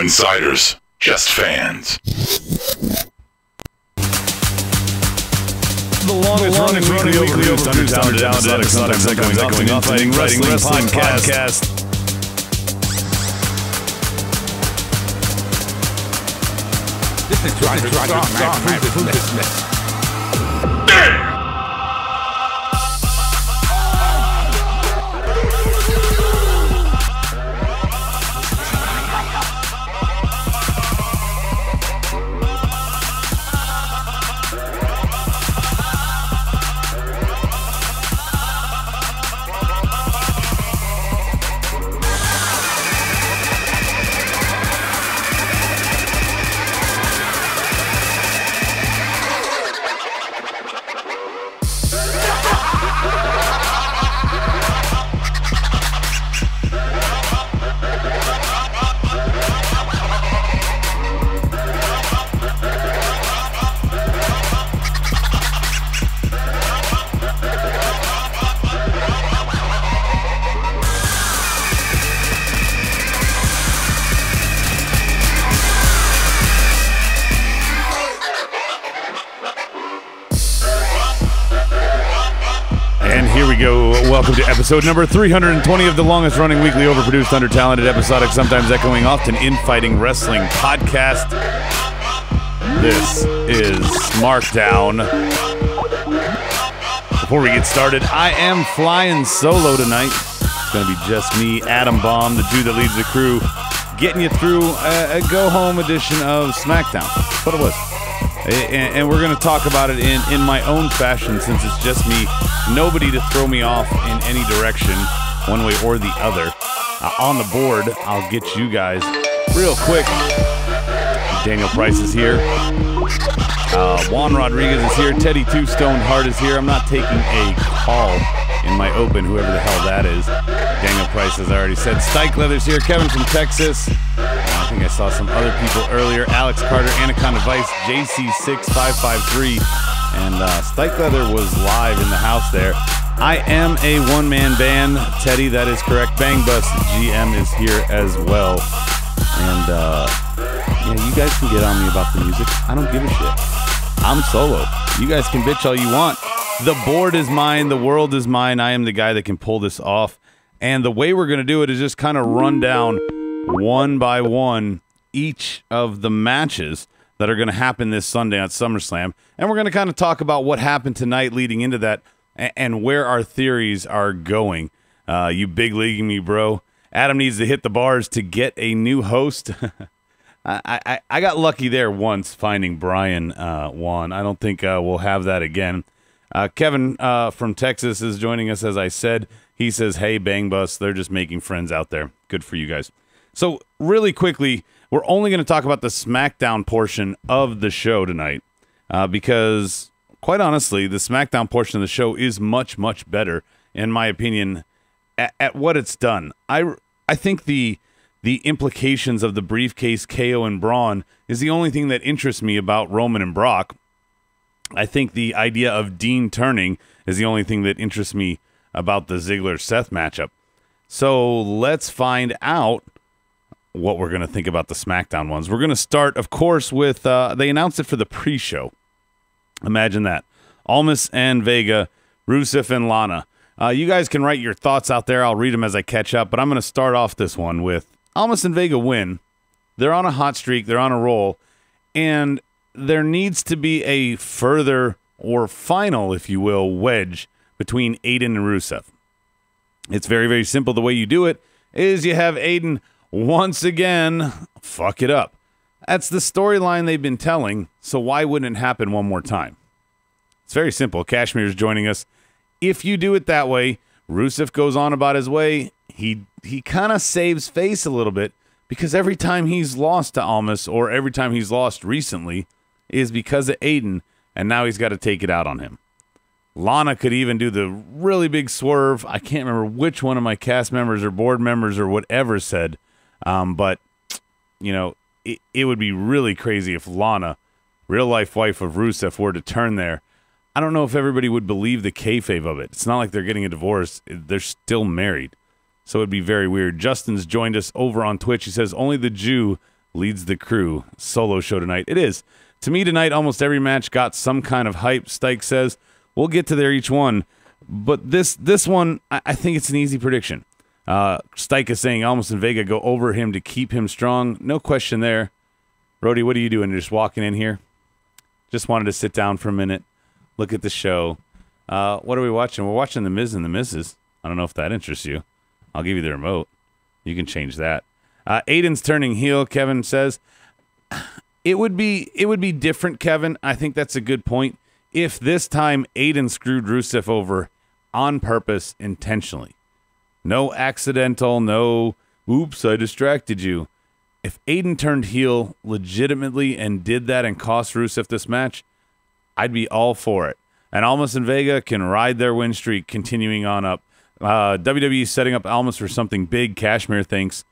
insiders, just fans. The longest running weekly overproduced, undertalented, exotic, echoing off, fighting wrestling podcast. This is Roger Strong. Welcome to episode number 320 of the longest running weekly overproduced, undertalented, episodic, sometimes echoing, often infighting wrestling podcast. This is Smackdown. Before we get started, I am flying solo tonight. It's going to be just me, Adam Bomb, the Jew that leads the crew, getting you through a go-home edition of Smackdown. That's what it was. And we're going to talk about it in my own fashion, since it's just me. Nobody to throw me off in any direction, one way or the other. On the board, I'll get you guys real quick. Daniel Price is here. Juan Rodriguez is here. Teddy Two Stone Hart is here. I'm not taking a call in my open, whoever the hell that is. Daniel Price, as I already said. Stike Leather's here. Kevin from Texas. I think I saw some other people earlier. Alex Carter, Anaconda Vice, JC6553. And Stike Leather was live in the house there. I am a one-man band. Teddy, that is correct. Bang Bus GM is here as well. And, yeah, you guys can get on me about the music. I don't give a shit. I'm solo. You guys can bitch all you want. The board is mine. The world is mine. I am the guy that can pull this off. And the way we're going to do it is just kind of run down one by one each of the matches that are going to happen this Sunday on SummerSlam. And we're going to kind of talk about what happened tonight leading into that and where our theories are going. You big leaguing me, bro. Adam needs to hit the bars to get a new host. I got lucky there once finding Brian Juan. I don't think we'll have that again. Kevin from Texas is joining us, as I said. He says, hey, Bang Bus, they're just making friends out there. Good for you guys. So really quickly, we're only going to talk about the SmackDown portion of the show tonight because, quite honestly, the SmackDown portion of the show is much, much better, in my opinion, at what it's done. I think the implications of the briefcase, KO, and Braun is the only thing that interests me about Roman and Brock. I think the idea of Dean turning is the only thing that interests me about the Ziggler-Seth matchup. So let's find out what we're going to think about the SmackDown ones. We're going to start, of course, with, they announced it for the pre-show. Imagine that. Almas and Vega, Rusev and Lana. You guys can write your thoughts out there. I'll read them as I catch up, but I'm going to start off this one with Almas and Vega win. They're on a hot streak. They're on a roll. And there needs to be a further or final, if you will, wedge between Aiden and Rusev. It's very, very simple. The way you do it is you have Aiden once again fuck it up. That's the storyline they've been telling, so why wouldn't it happen one more time? It's very simple. Cashmere's joining us. If you do it that way, Rusev goes on about his way. He kind of saves face a little bit because every time he's lost to Almas or every time he's lost recently is because of Aiden, and now he's got to take it out on him. Lana could even do the really big swerve. I can't remember which one of my cast members or board members or whatever said, but, you know, it would be really crazy if Lana, real-life wife of Rusev, were to turn there. I don't know if everybody would believe the kayfabe of it. It's not like they're getting a divorce. They're still married. So it'd be very weird. Justin's joined us over on Twitch. He says, only the Jew leads the crew solo show tonight. It is. To me tonight, almost every match got some kind of hype, Stike says. We'll get to there each one. But this one, I think it's an easy prediction. Stike is saying Almas and Vega go over him to keep him strong. No question there. Rody, what are you doing? You're just walking in here? Just wanted to sit down for a minute, look at the show. What are we watching? We're watching The Miz and the Mrs. I don't know if that interests you. I'll give you the remote. You can change that. Aiden's turning heel, Kevin says. It would be different, Kevin. I think that's a good point. If this time Aiden screwed Rusev over on purpose, intentionally. No accidental, no, oops, I distracted you. If Aiden turned heel legitimately and did that and cost Rusev this match, I'd be all for it. And Almas and Vega can ride their win streak continuing on up. WWE setting up Almas for something big, Kashmir thinks.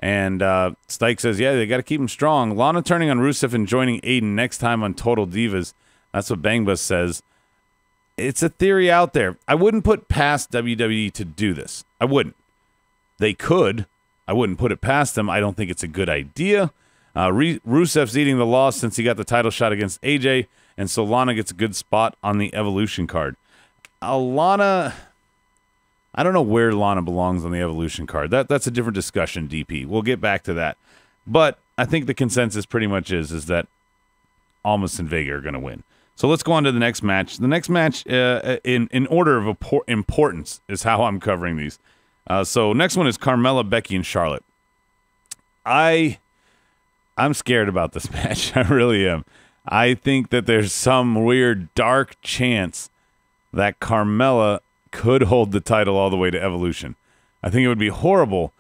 And Stike says, yeah, they got to keep him strong. Lana turning on Rusev and joining Aiden next time on Total Divas. That's what Bang Bus says. It's a theory out there. I wouldn't put past WWE to do this. I wouldn't. They could. I wouldn't put it past them. I don't think it's a good idea. Rusev's eating the loss since he got the title shot against AJ, and so Lana gets a good spot on the Evolution card. Lana, I don't know where Lana belongs on the Evolution card. That's a different discussion, DP. We'll get back to that. But I think the consensus pretty much is that Almas and Vega are going to win. So let's go on to the next match. The next match, in order of importance, is how I'm covering these. So next one is Carmella, Becky, and Charlotte. I'm scared about this match. I really am. I think that there's some weird, dark chance that Carmella could hold the title all the way to Evolution. I think it would be horrible.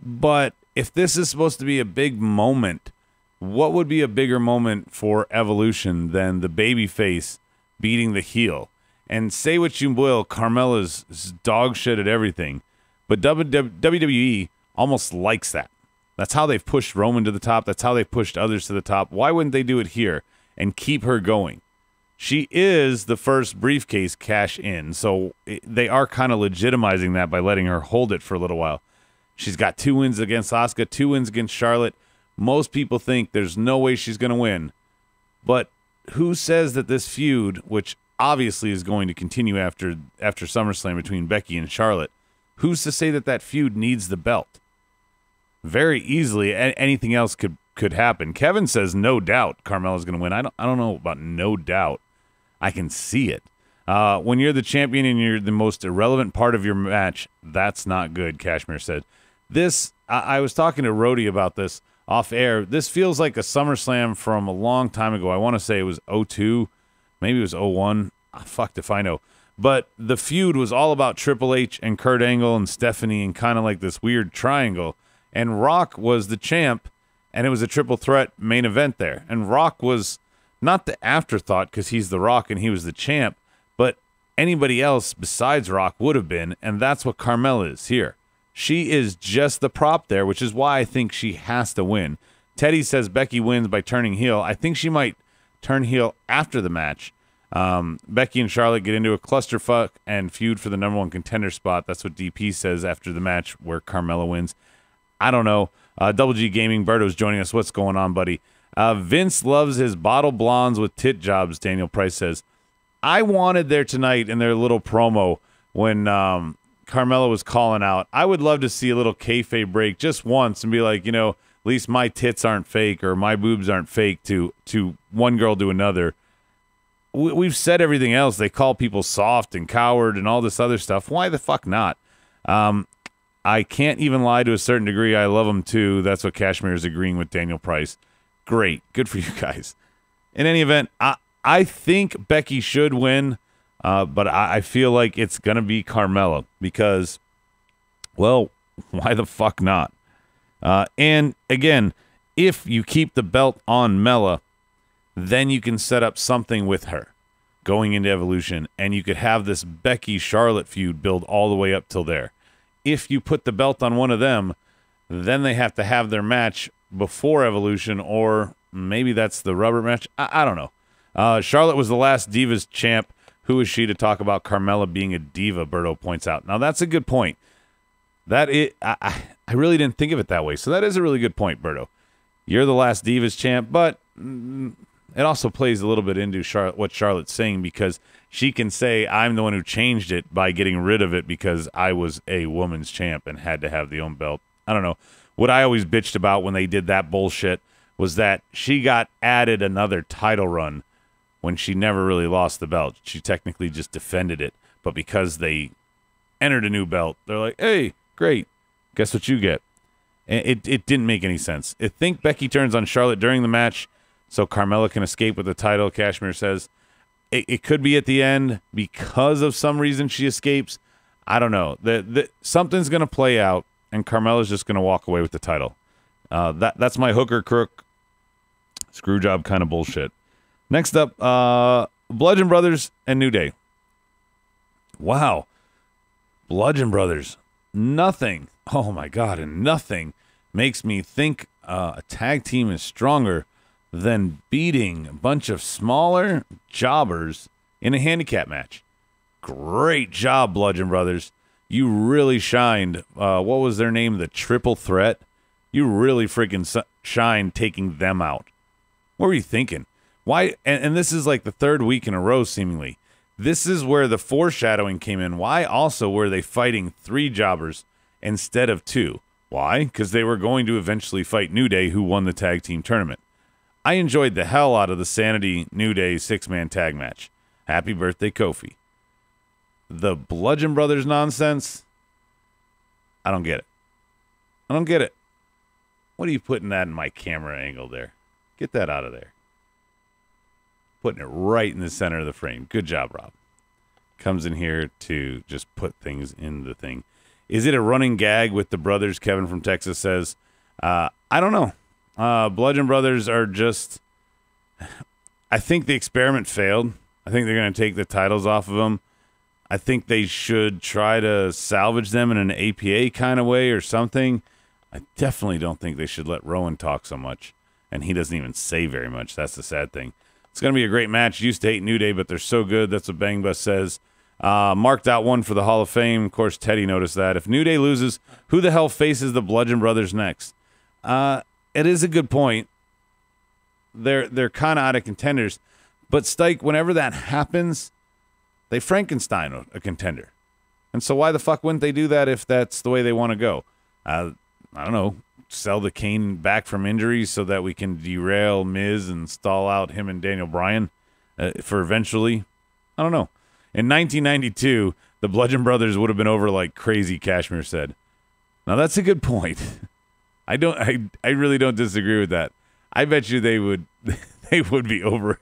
But if this is supposed to be a big moment, what would be a bigger moment for Evolution than the babyface beating the heel? And say what you will, Carmella's dog shit at everything. But WWE almost likes that. That's how they've pushed Roman to the top. That's how they've pushed others to the top. Why wouldn't they do it here and keep her going? She is the first briefcase cash in, so they are kind of legitimizing that by letting her hold it for a little while. She's got 2 wins against Asuka, 2 wins against Charlotte. Most people think there's no way she's going to win. But who says that this feud, which obviously is going to continue after SummerSlam between Becky and Charlotte, who's to say that feud needs the belt? Very easily, anything else could happen. Kevin says no doubt Carmella's going to win. I don't know about no doubt. I can see it. When you're the champion and you're the most irrelevant part of your match, that's not good, Kashmir said. I was talking to Rody about this off air. This feels like a SummerSlam from a long time ago. I want to say it was 02, maybe it was 01. Fucked if I know. But the feud was all about Triple H and Kurt Angle and Stephanie and kind of like this weird triangle. And Rock was the champ, and it was a triple threat main event there. And Rock was not the afterthought because he's the Rock and he was the champ, but anybody else besides Rock would have been, and that's what Carmella is here. She is just the prop there, which is why I think she has to win. Teddy says Becky wins by turning heel. I think she might turn heel after the match. Becky and Charlotte get into a clusterfuck and feud for the #1 contender spot. That's what DP says after the match where Carmella wins. I don't know. Double G Gaming, Berto's joining us. What's going on, buddy? Vince loves his bottle blondes with tit jobs, Daniel Price says. I wanted there tonight in their little promo when Carmella was calling out. I would love to see a little kayfabe break just once and be like, at least my tits aren't fake or my boobs aren't fake to one girl to another. We've said everything else. They call people soft and coward and all this other stuff. Why the fuck not? I can't even lie to a certain degree. I love them too. That's what Kashmir is agreeing with Daniel Price. Great. Good for you guys. In any event, I think Becky should win, but I feel like it's going to be Carmella because, well, why the fuck not? And again, if you keep the belt on Mella, then you can set up something with her going into Evolution, and you could have this Becky-Charlotte feud build all the way up till there. If you put the belt on one of them, then they have to have their match before Evolution, or maybe that's the rubber match. I don't know. Charlotte was the last Divas champ. Who is she to talk about Carmella being a diva, Berto points out. Now, that's a good point. I really didn't think of it that way, so that is a really good point, Berto. you're the last Divas champ, but it also plays a little bit into what Charlotte's saying, because she can say, I'm the one who changed it by getting rid of it because I was a woman's champ and had to have the own belt. I don't know. What I always bitched about when they did that bullshit was that she got added another title run when she never really lost the belt. She technically just defended it, but because they entered a new belt, they're like, hey, great, guess what you get? And it didn't make any sense. I think Becky turns on Charlotte during the match so Carmella can escape with the title, Kashmir says. It could be at the end because of some reason she escapes. I don't know. Something's going to play out, and Carmella's just going to walk away with the title. That's my hooker crook screwjob kind of bullshit. Next up, Bludgeon Brothers and New Day. Wow. Bludgeon Brothers. Nothing. Oh, my God. And nothing makes me think a tag team is stronger than beating a bunch of smaller jobbers in a handicap match. Great job, Bludgeon Brothers. You really shined. What was their name? The Triple Threat? You really freaking shined taking them out. What were you thinking? Why? And this is like the third week in a row, seemingly. This is where the foreshadowing came in. Why also were they fighting 3 jobbers instead of 2? Why? Because they were going to eventually fight New Day, who won the tag team tournament. I enjoyed the hell out of the Sanity New Day 6-man tag match. Happy birthday, Kofi. The Bludgeon Brothers nonsense, I don't get it. I don't get it. What are you putting that in my camera angle there? Get that out of there. Putting it right in the center of the frame. Good job, Rob. Comes in here to just put things in the thing. Is it a running gag with the brothers? Kevin from Texas says, I don't know. Bludgeon Brothers are just... I think the experiment failed. I think they're going to take the titles off of them. I think they should try to salvage them in an APA kind of way or something. I definitely don't think they should let Rowan talk so much. And he doesn't even say very much. That's the sad thing. It's going to be a great match. Used to hate New Day, but they're so good. That's what Bang Bus says. Marked out one for the Hall of Fame. Of course, Teddy noticed that. If New Day loses, who the hell faces the Bludgeon Brothers next? It is a good point. They're kind of out of contenders. But, Stike, whenever that happens, they Frankenstein a contender. And so why the fuck wouldn't they do that if that's the way they want to go? I don't know. Sell the Kane back from injuries so that we can derail Miz and stall out him and Daniel Bryan for eventually. I don't know. In 1992, the Bludgeon Brothers would have been over like crazy, Kashmir said. Now, that's a good point. I really don't disagree with that. I bet you they would be over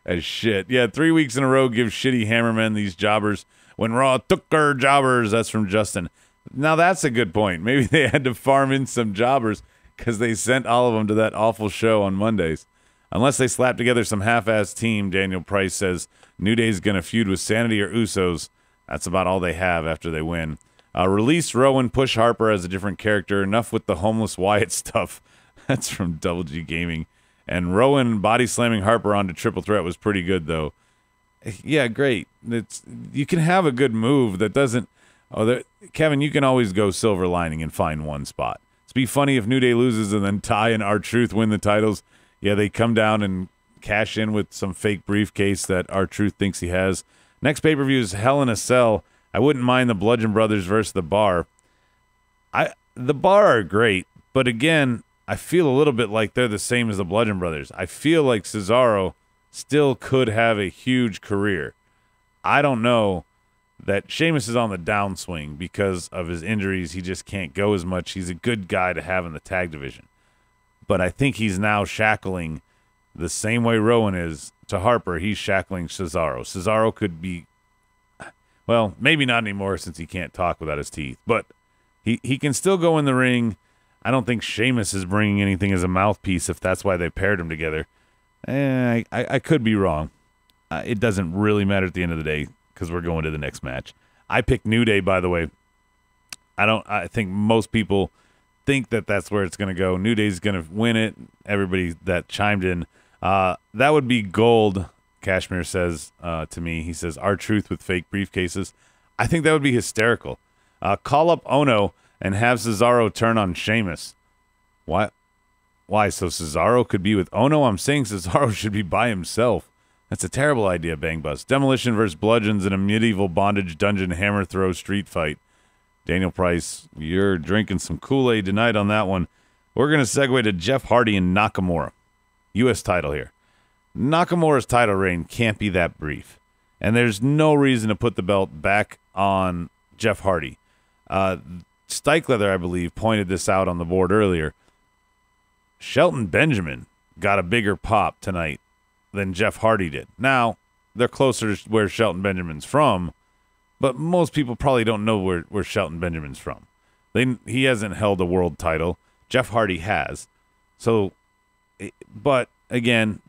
as shit. Yeah, 3 weeks in a row give shitty Hammermen these jobbers when Raw took our jobbers. That's from Justin. Now, that's a good point. Maybe they had to farm in some jobbers because they sent all of them to that awful show on Mondays. Unless they slap together some half-ass team, Daniel Price says New Day's going to feud with Sanity or Usos. That's about all they have after they win. Release Rowan, push Harper as a different character. Enough with the homeless Wyatt stuff. That's from Double G Gaming. And Rowan body slamming Harper onto Triple Threat was pretty good, though. Yeah, great. You can have a good move that doesn't... Kevin, you can always go silver lining and find one spot. It'd be funny if New Day loses and then Ty and R-Truth win the titles. Yeah, they come down and cash in with some fake briefcase that R-Truth thinks he has. Next pay-per-view is Hell in a Cell. I wouldn't mind the Bludgeon Brothers versus the Bar. The Bar are great, but again, I feel a little bit like they're the same as the Bludgeon Brothers. I feel like Cesaro still could have a huge career. I don't know that Sheamus is on the downswing because of his injuries. He just can't go as much. He's a good guy to have in the tag division. But I think he's now shackling the same way Rowan is to Harper. He's shackling Cesaro. Cesaro could be, well, maybe not anymore since he can't talk without his teeth. But he can still go in the ring. I don't think Sheamus is bringing anything as a mouthpiece if that's why they paired him together. I could be wrong. It doesn't really matter at the end of the day because we're going to the next match. I picked New Day, by the way. I think most people think that that's where it's going to go. New Day's going to win it. Everybody that chimed in. That would be gold, Kashmir says to me. He says, R-Truth with fake briefcases. I think that would be hysterical. Call up Ono and have Cesaro turn on Sheamus. What? Why? So Cesaro could be with... Oh, no, I'm saying Cesaro should be by himself. That's a terrible idea, Bang Bus. Demolition versus Bludgeons in a medieval bondage dungeon hammer throw street fight. Daniel Price, you're drinking some Kool-Aid tonight on that one. We're going to segue to Jeff Hardy and Nakamura. U.S. title here. Nakamura's title reign can't be that brief. And there's no reason to put the belt back on Jeff Hardy. Stikelether, I believe, pointed this out on the board earlier. Shelton Benjamin got a bigger pop tonight than Jeff Hardy did. Now, they're closer to where Shelton Benjamin's from, but most people probably don't know where Shelton Benjamin's from. He hasn't held a world title. Jeff Hardy has. So, but again,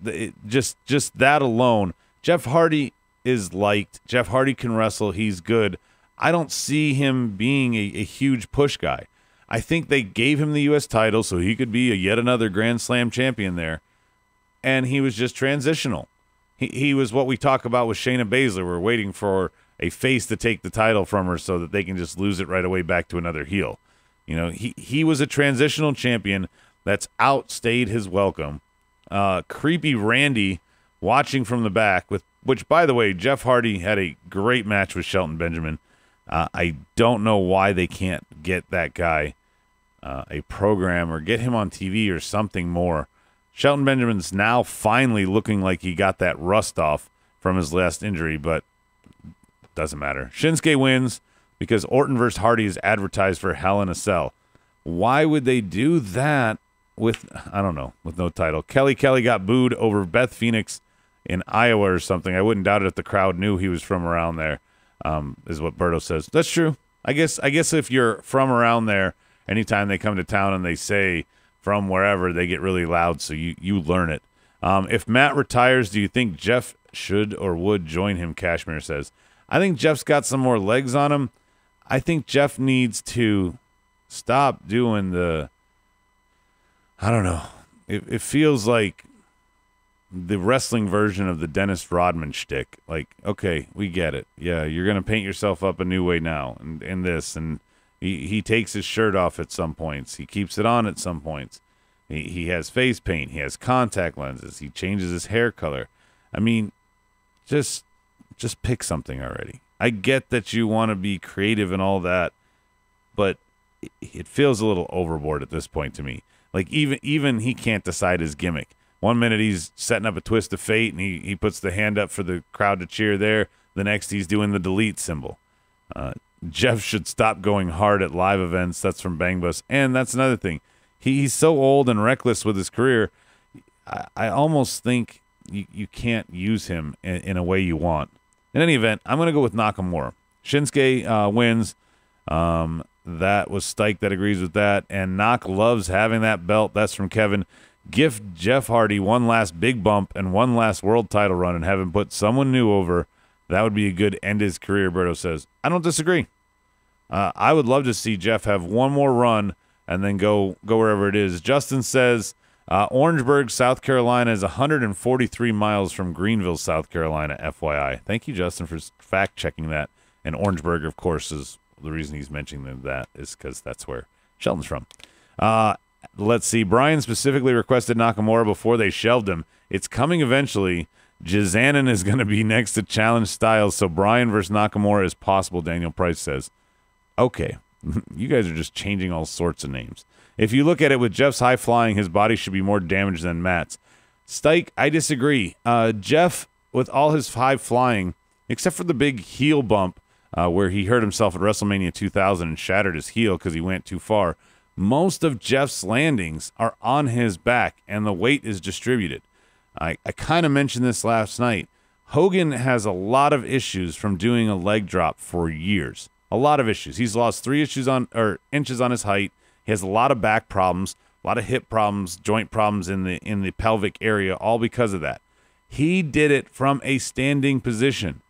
just that alone, Jeff Hardy is liked. Jeff Hardy can wrestle. He's good. I don't see him being a huge push guy. I think they gave him the U.S. title so he could be yet another Grand Slam champion there, and he was just transitional. He was what we talk about with Shayna Baszler. We're waiting for a face to take the title from her so that they can just lose it right away back to another heel. You know, he was a transitional champion that's outstayed his welcome. Creepy Randy watching from the back, which, by the way, Jeff Hardy had a great match with Shelton Benjamin. I don't know why they can't get that guy a program or get him on TV or something more. Shelton Benjamin's now finally looking like he got that rust off from his last injury, but doesn't matter. Shinsuke wins because Orton versus Hardy is advertised for Hell in a Cell. Why would they do that with, I don't know, with no title? Kelly got booed over Beth Phoenix in Iowa or something. I wouldn't doubt it if the crowd knew he was from around there, is what Berto says. That's true. I guess if you're from around there, anytime they come to town and they say from wherever, they get really loud, so you learn it. If Matt retires, do you think Jeff should or would join him, Cashmere says. I think Jeff's got some more legs on him. I think Jeff needs to stop doing I don't know. It feels like the wrestling version of the Dennis Rodman shtick. Like, okay, we get it. Yeah, you're going to paint yourself up a new way now and this. And he takes his shirt off at some points. He keeps it on at some points. He has face paint. He has contact lenses. He changes his hair color. I mean, just pick something already. I get that you want to be creative and all that, but it feels a little overboard at this point to me. Like, even he can't decide his gimmick. 1 minute he's setting up a twist of fate, and he puts the hand up for the crowd to cheer there. The next he's doing the delete symbol. Jeff should stop going hard at live events. That's from Bang Bus. And that's another thing. He's so old and reckless with his career, I almost think you can't use him in a way you want. In any event, I'm going to go with Nakamura. Shinsuke wins. That was Stike that agrees with that. And Nak loves having that belt. That's from Kevin. Gift Jeff Hardy one last big bump and one last world title run and have him put someone new over. That would be a good end his career, Berto says. I don't disagree. I would love to see Jeff have one more run and then go wherever it is. Justin says Orangeburg, South Carolina is 143 miles from Greenville, South Carolina, FYI. Thank you, Justin, for fact-checking that. And Orangeburg, of course, is the reason he's mentioning that is because that's where Shelton's from. Let's see. Brian specifically requested Nakamura before they shelved him. It's coming eventually. Jizanin is going to be next to Challenge Styles, so Brian versus Nakamura is possible, Daniel Price says. Okay. You guys are just changing all sorts of names. If you look at it with Jeff's high flying, his body should be more damaged than Matt's. Stike, I disagree. Jeff, with all his high flying, except for the big heel bump where he hurt himself at WrestleMania 2000 and shattered his heel because he went too far, most of Jeff's landings are on his back, and the weight is distributed. I kind of mentioned this last night. Hogan has a lot of issues from doing a leg drop for years. A lot of issues. He's lost 3 inches on his height. He has a lot of back problems, a lot of hip problems, joint problems in the pelvic area, all because of that. He did it from a standing position.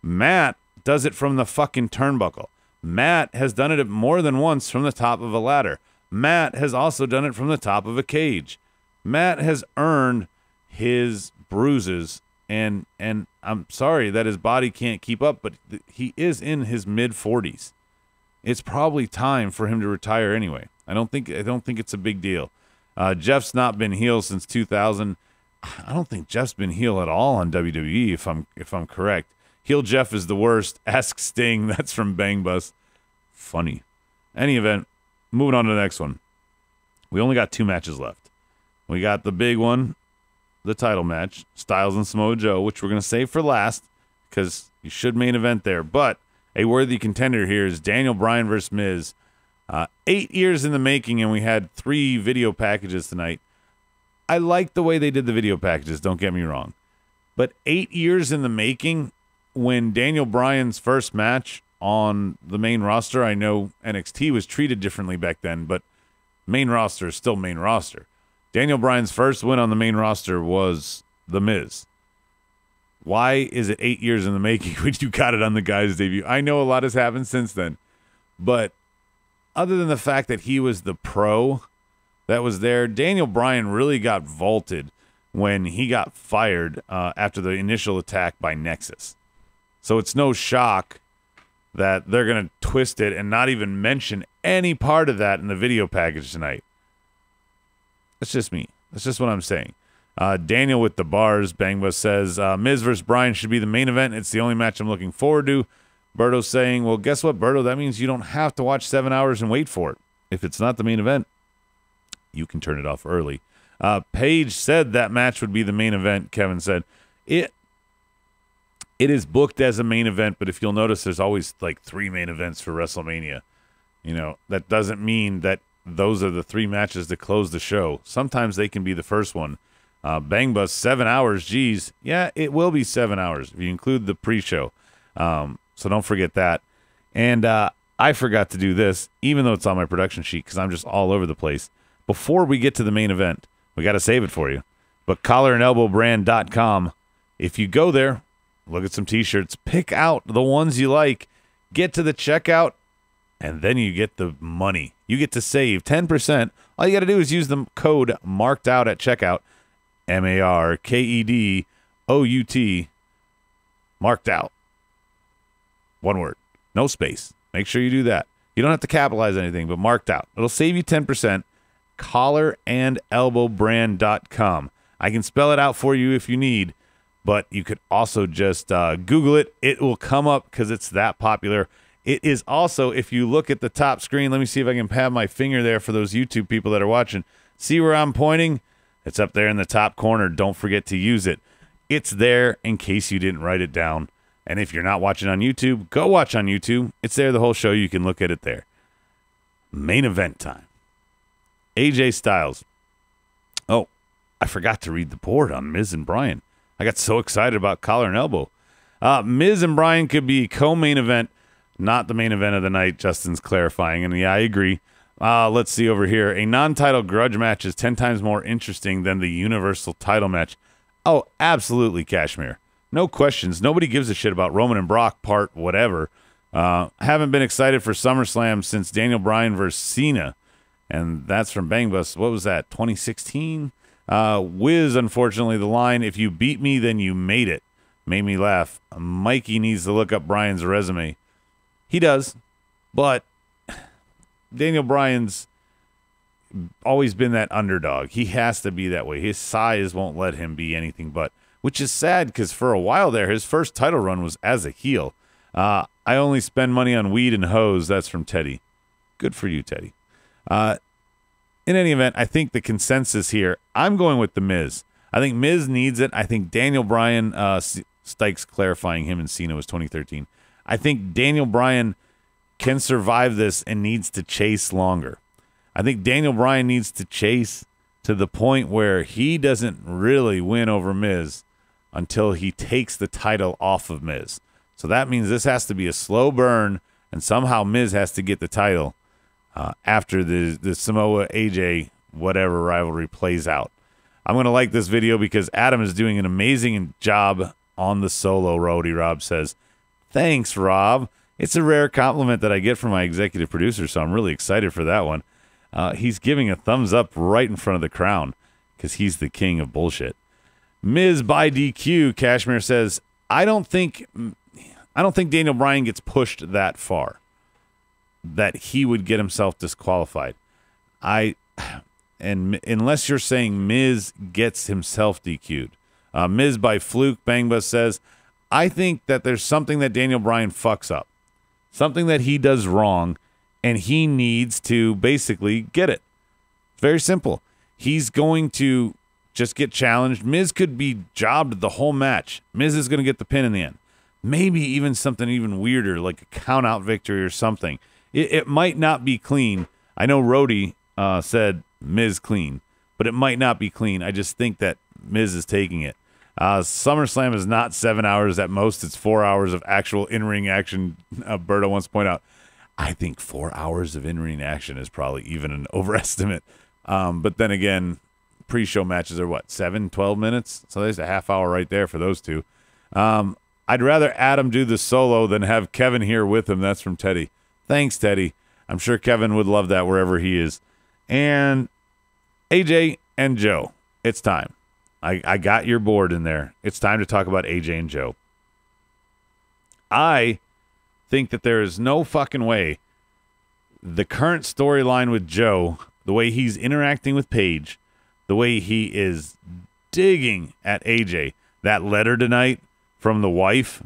Matt does it from the fucking turnbuckle. Matt has done it more than once from the top of a ladder. Matt has also done it from the top of a cage. Matt has earned his bruises, and I'm sorry that his body can't keep up, but he is in his mid-40s. It's probably time for him to retire anyway. I don't think it's a big deal. Jeff's not been heel since 2000. I don't think Jeff's been heel at all on WWE, if I'm correct. Heel Jeff is the worst. Ask Sting. That's from Bang Bus. Funny. Any event, moving on to the next one. We only got 2 matches left. We got the big one, the title match, Styles and Samoa Joe, which we're going to save for last because you should main event there. But a worthy contender here is Daniel Bryan versus Miz. 8 years in the making, and we had 3 video packages tonight. I like the way they did the video packages, don't get me wrong. But 8 years in the making, when Daniel Bryan's first match on the main roster, I know NXT was treated differently back then, but main roster is still main roster. Daniel Bryan's first win on the main roster was The Miz. Why is it 8 years in the making when you got it on the guy's debut? I know a lot has happened since then, but other than the fact that he was the pro that was there, Daniel Bryan really got vaulted when he got fired after the initial attack by Nexus. So it's no shock that they're going to twist it and not even mention any part of that in the video package tonight. That's just me. That's just what I'm saying. Daniel with the bars, Bangba says, Miz versus Bryan should be the main event. It's the only match I'm looking forward to. Berto's saying, well, guess what, Berto? That means you don't have to watch 7 hours and wait for it. If it's not the main event, you can turn it off early. Paige said that match would be the main event, Kevin said. It is booked as a main event, but if you'll notice, there's always like 3 main events for WrestleMania. You know, that doesn't mean that those are the 3 matches to close the show. Sometimes they can be the first one. Bang Bus, 7 hours. Geez. Yeah, it will be 7 hours if you include the pre-show. So don't forget that. And I forgot to do this, even though it's on my production sheet, because I'm just all over the place. Before we get to the main event, we got to save it for you. But collarandelbowbrand.com, if you go there, look at some t-shirts, pick out the ones you like, get to the checkout, and then you get the money. You get to save 10%. All you got to do is use the code marked out at checkout, MARKEDOUT, marked out. One word, no space. Make sure you do that. You don't have to capitalize anything, but marked out. It'll save you 10%. Collarandelbowbrand.com. I can spell it out for you if you need, but you could also just Google it. It will come up because it's that popular. It is also, if you look at the top screen, let me see if I can have my finger there for those YouTube people that are watching. See where I'm pointing? It's up there in the top corner. Don't forget to use it. It's there in case you didn't write it down. And if you're not watching on YouTube, go watch on YouTube. It's there the whole show. You can look at it there. Main event time. AJ Styles. Oh, I forgot to read the board on Miz and Bryan. I got so excited about collar and elbow. Miz and Bryan could be co-main event, not the main event of the night. Justin's clarifying, and yeah, I agree. Let's see over here. A non-title grudge match is 10 times more interesting than the Universal title match. Oh, absolutely, Kashmir. No questions. Nobody gives a shit about Roman and Brock part whatever. Haven't been excited for SummerSlam since Daniel Bryan versus Cena. And that's from Bang Bus. What was that, 2016? Wiz, unfortunately, the line, if you beat me, then you made it. Made me laugh. Mikey needs to look up Bryan's resume. He does. But Daniel Bryan's always been that underdog. He has to be that way. His size won't let him be anything but. Which is sad because for a while there, his first title run was as a heel. I only spend money on weed and hoes. That's from Teddy. Good for you, Teddy. In any event, I think the consensus here, I'm going with The Miz. I think Miz needs it. I think Daniel Bryan, Stykes clarifying him and Cena was 2013. I think Daniel Bryan can survive this and needs to chase longer. I think Daniel Bryan needs to chase to the point where he doesn't really win over Miz until he takes the title off of Miz. So that means this has to be a slow burn, and somehow Miz has to get the title after the Samoa AJ whatever rivalry plays out. I'm going to like this video because Adam is doing an amazing job on the solo. Rody Rob says, thanks, Rob. It's a rare compliment that I get from my executive producer, so I'm really excited for that one. He's giving a thumbs up right in front of the crown because he's the king of bullshit. Miz by DQ, Kashmir says, I don't think Daniel Bryan gets pushed that far that he would get himself disqualified. and unless you're saying Miz gets himself DQ'd. Miz by fluke, Bang Bus says, I think that there's something that Daniel Bryan fucks up. Something that he does wrong, and he needs to basically get it. Very simple. He's going to just get challenged. Miz could be jobbed the whole match. Miz is going to get the pin in the end. Maybe even something even weirder, like a count-out victory or something. It might not be clean. I know Rhodey said Miz clean, but it might not be clean. I just think that Miz is taking it. SummerSlam is not 7 hours. At most, it's 4 hours of actual in-ring action. Berto wants to point out, I think 4 hours of in-ring action is probably even an overestimate. But then again, pre-show matches are what, 7, 12 minutes? So there's a half hour right there for those two. I'd rather Adam do the solo than have Kevin here with him. That's from Teddy. Thanks, Teddy. I'm sure Kevin would love that wherever he is. And AJ and Joe, it's time. I got your board in there. It's time to talk about AJ and Joe. I think that there is no fucking way the current storyline with Joe, the way he's interacting with Paige, the way he is digging at AJ, that letter tonight from the wife,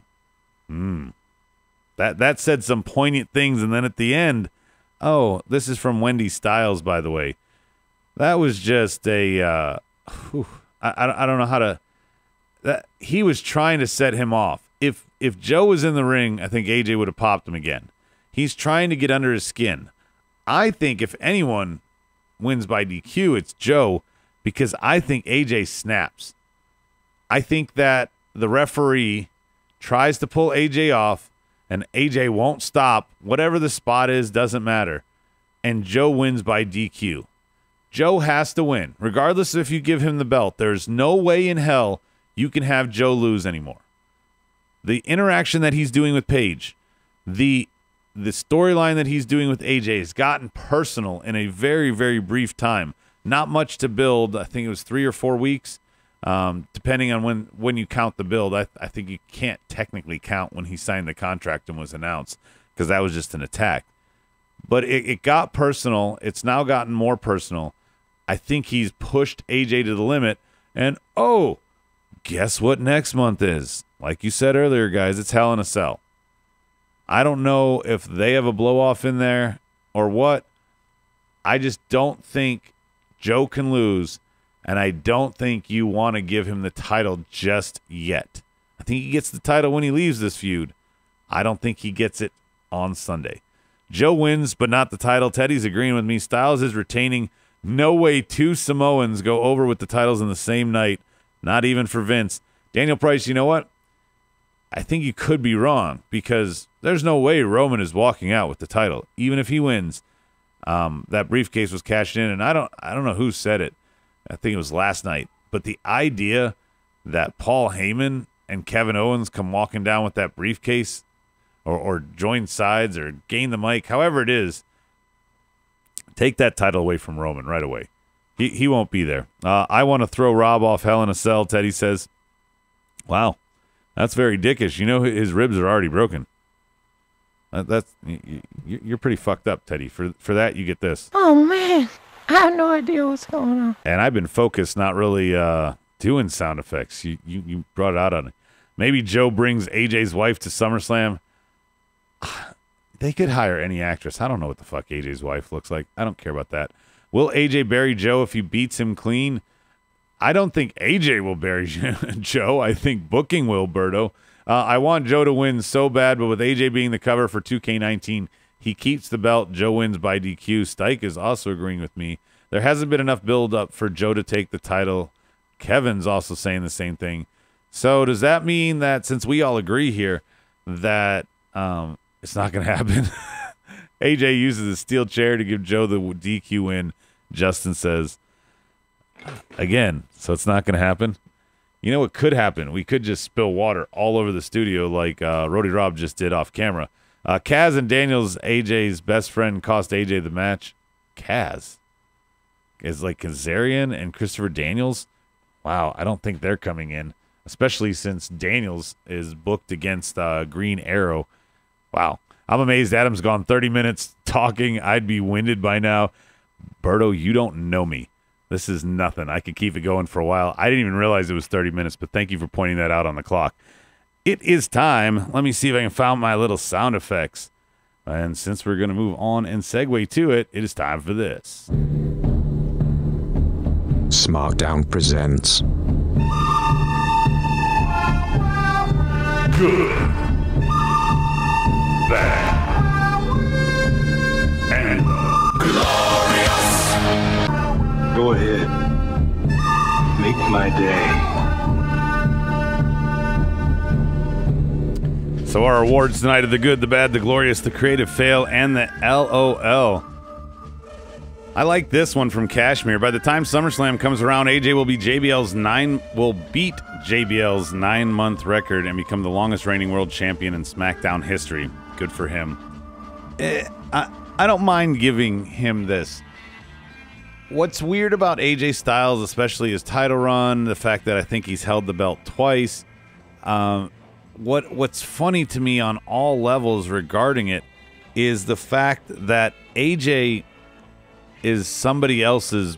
that said some poignant things, and then at the end, oh, this is from Wendy Styles, by the way. That was just a, I don't know how to. He was trying to set him off. If Joe was in the ring, I think AJ would have popped him again. He's trying to get under his skin. I think if anyone wins by DQ, it's Joe, because I think AJ snaps. I think that the referee tries to pull AJ off, and AJ won't stop. Whatever the spot is, doesn't matter. And Joe wins by DQ. Joe has to win. Regardless if you give him the belt, there's no way in hell you can have Joe lose anymore. The interaction that he's doing with Paige, the storyline that he's doing with AJ has gotten personal in a very, very brief time. Not much to build. I think it was 3 or 4 weeks, depending on when you count the build. I think you can't technically count when he signed the contract and was announced, because that was just an attack. But it got personal. It's now gotten more personal. I think he's pushed AJ to the limit. And, oh, guess what next month is? Like you said earlier, guys, it's Hell in a Cell. I don't know if they have a blow-off in there or what. I just don't think Joe can lose, and I don't think you want to give him the title just yet. I think he gets the title when he leaves this feud. I don't think he gets it on Sunday. Joe wins, but not the title. Teddy's agreeing with me. Styles is retaining. No way 2 Samoans go over with the titles in the same night. Not even for Vince. Daniel Price, you know what? I think you could be wrong, because there's no way Roman is walking out with the title. Even if he wins, that briefcase was cashed in, and I don't know who said it. I think it was last night. But the idea that Paul Heyman and Kevin Owens come walking down with that briefcase, or join sides, or gain the mic, however it is, take that title away from Roman right away. He won't be there. I want to throw Rob off Hell in a Cell, Teddy says. Wow, that's very dickish. You know his ribs are already broken. You're pretty fucked up, Teddy. For that, you get this. Oh, man. I have no idea what's going on. And I've been focused, not really doing sound effects. You brought it out on it. Maybe Joe brings AJ's wife to SummerSlam. They could hire any actress. I don't know what the fuck AJ's wife looks like. I don't care about that. Will AJ bury Joe if he beats him clean? I don't think AJ will bury Joe. I think booking will, Berto. I want Joe to win so bad, but with AJ being the cover for 2K19, he keeps the belt. Joe wins by DQ. Stike is also agreeing with me. There hasn't been enough build-up for Joe to take the title. Kevin's also saying the same thing. So does that mean that, since we all agree here, that it's not going to happen? AJ uses a steel chair to give Joe the DQ win. Justin says, again, so it's not going to happen? You know what could happen? We could just spill water all over the studio like Rody Rob just did off camera. Kaz and Daniels, AJ's best friend, cost AJ the match. Kaz is like Kazarian and Christopher Daniels. Wow, I don't think they're coming in, especially since Daniels is booked against Green Arrow. Wow. I'm amazed Adam's gone 30 minutes talking. I'd be winded by now. Berto, you don't know me. This is nothing. I could keep it going for a while. I didn't even realize it was 30 minutes, but thank you for pointing that out on the clock. It is time. Let me see if I can find my little sound effects. And since we're going to move on and segue to it, it is time for this. Smackdown presents Good, bad, and Go ahead. Make my day. So our awards tonight are the good, the bad, the glorious, the creative fail, and the LOL. I like this one from Kashmir. By the time SummerSlam comes around, AJ will beat JBL's 9-month record and become the longest reigning world champion in SmackDown history. Good for him. I don't mind giving him this. What's weird about AJ Styles, especially his title run, the fact that I think he's held the belt twice. What's funny to me on all levels regarding it is the fact that AJ is somebody else's,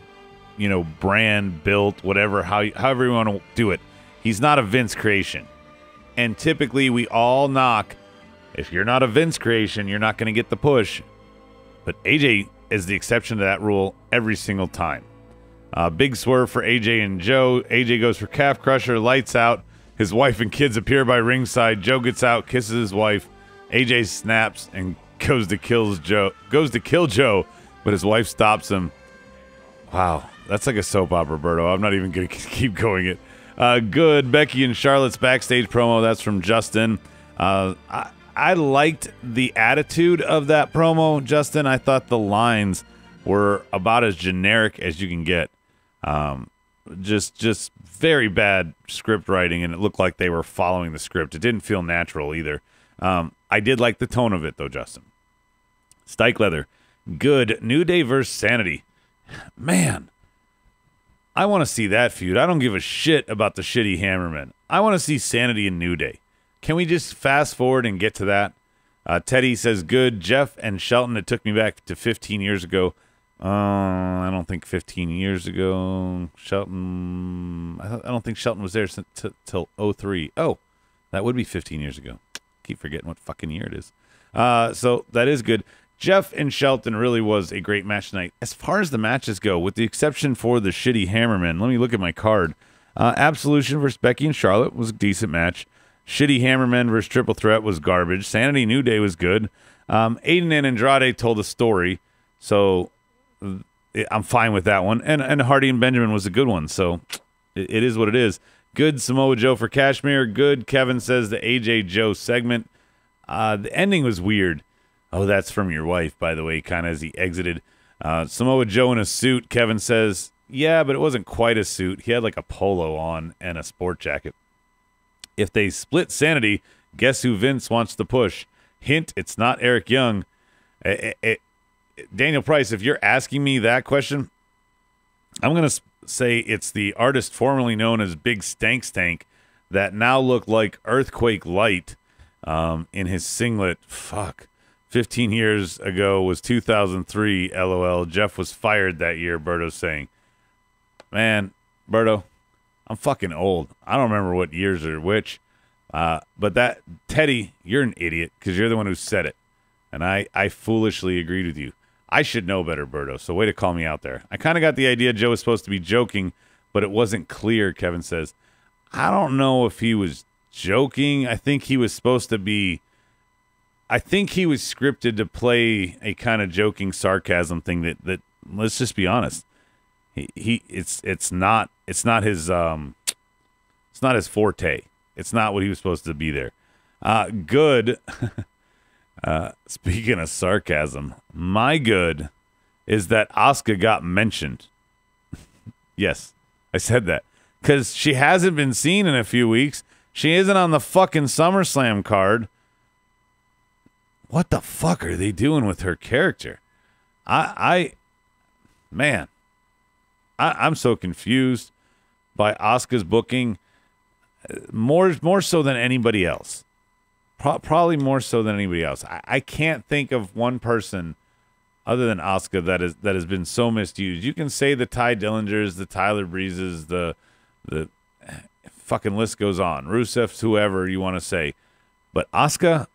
brand built, whatever, however you want to do it. He's not a Vince creation. And typically we all knock, if you're not a Vince creation, you're not going to get the push. But AJ is the exception to that rule every single time. Big swerve for AJ and Joe. AJ goes for calf crusher, lights out. His wife and kids appear by ringside. Joe gets out, kisses his wife. AJ snaps and goes to kill Joe, but his wife stops him. Wow, that's like a soap opera, Berto. I'm not even going to keep going it. Good. Becky and Charlotte's backstage promo. That's from Justin. I liked the attitude of that promo, Justin. I thought the lines were about as generic as you can get. Just very bad script writing, and it looked like they were following the script. It didn't feel natural either. I did like the tone of it, though, Justin. Stike Leather. Good. New Day versus Sanity. Man, I want to see that feud. I don't give a shit about the shitty Hammermen. I want to see Sanity and New Day. Can we just fast forward and get to that? Teddy says, good. Jeff and Shelton, it took me back to 15 years ago. I don't think 15 years ago. Shelton, I don't think Shelton was there till 03. Oh, that would be 15 years ago. Keep forgetting what fucking year it is. So that is good. Jeff and Shelton really was a great match tonight. As far as the matches go, with the exception for the shitty Hammermen, let me look at my card. Absolution versus Becky and Charlotte was a decent match. Shitty Hammermen versus Triple Threat was garbage. Sanity New Day was good. Aiden and Andrade told a story, so I'm fine with that one. And Hardy and Benjamin was a good one, so it is what it is. Good Samoa Joe for Kashmir. Good, Kevin says, the AJ Joe segment. The ending was weird. Oh, that's from your wife, by the way, kind of as he exited. Samoa Joe in a suit, Kevin says, yeah, but it wasn't quite a suit. He had like a polo on and a sport jacket. If they split Sanity, guess who Vince wants to push? Hint, it's not Eric Young. Daniel Price, if you're asking me that question, I'm going to say it's the artist formerly known as Big Stank Stank that now looked like Earthquake Light in his singlet. Fuck. 15 years ago was 2003, LOL. Jeff was fired that year, Berto's saying. Man, Berto, I'm fucking old. I don't remember what years are which. But that, Teddy, you're an idiot because you're the one who said it. And I foolishly agreed with you. I should know better, Berto, so way to call me out there. I kind of got the idea Joe was supposed to be joking, but it wasn't clear, Kevin says. I don't know if he was joking. I think he was supposed to be... I think he was scripted to play a kind of joking sarcasm thing that let's just be honest. It's not his forte. It's not what he was supposed to be there. Good. Speaking of sarcasm, my good is that Asuka got mentioned. Yes, I said that. Because she hasn't been seen in a few weeks. She isn't on the fucking SummerSlam card. What the fuck are they doing with her character? I'm so confused by Asuka's booking. More so than anybody else. Probably more so than anybody else. I can't think of one person other than Asuka that has been so misused. You can say the Ty Dillingers, the Tyler Breezes, the fucking list goes on. Rusev's, whoever you want to say. But Asuka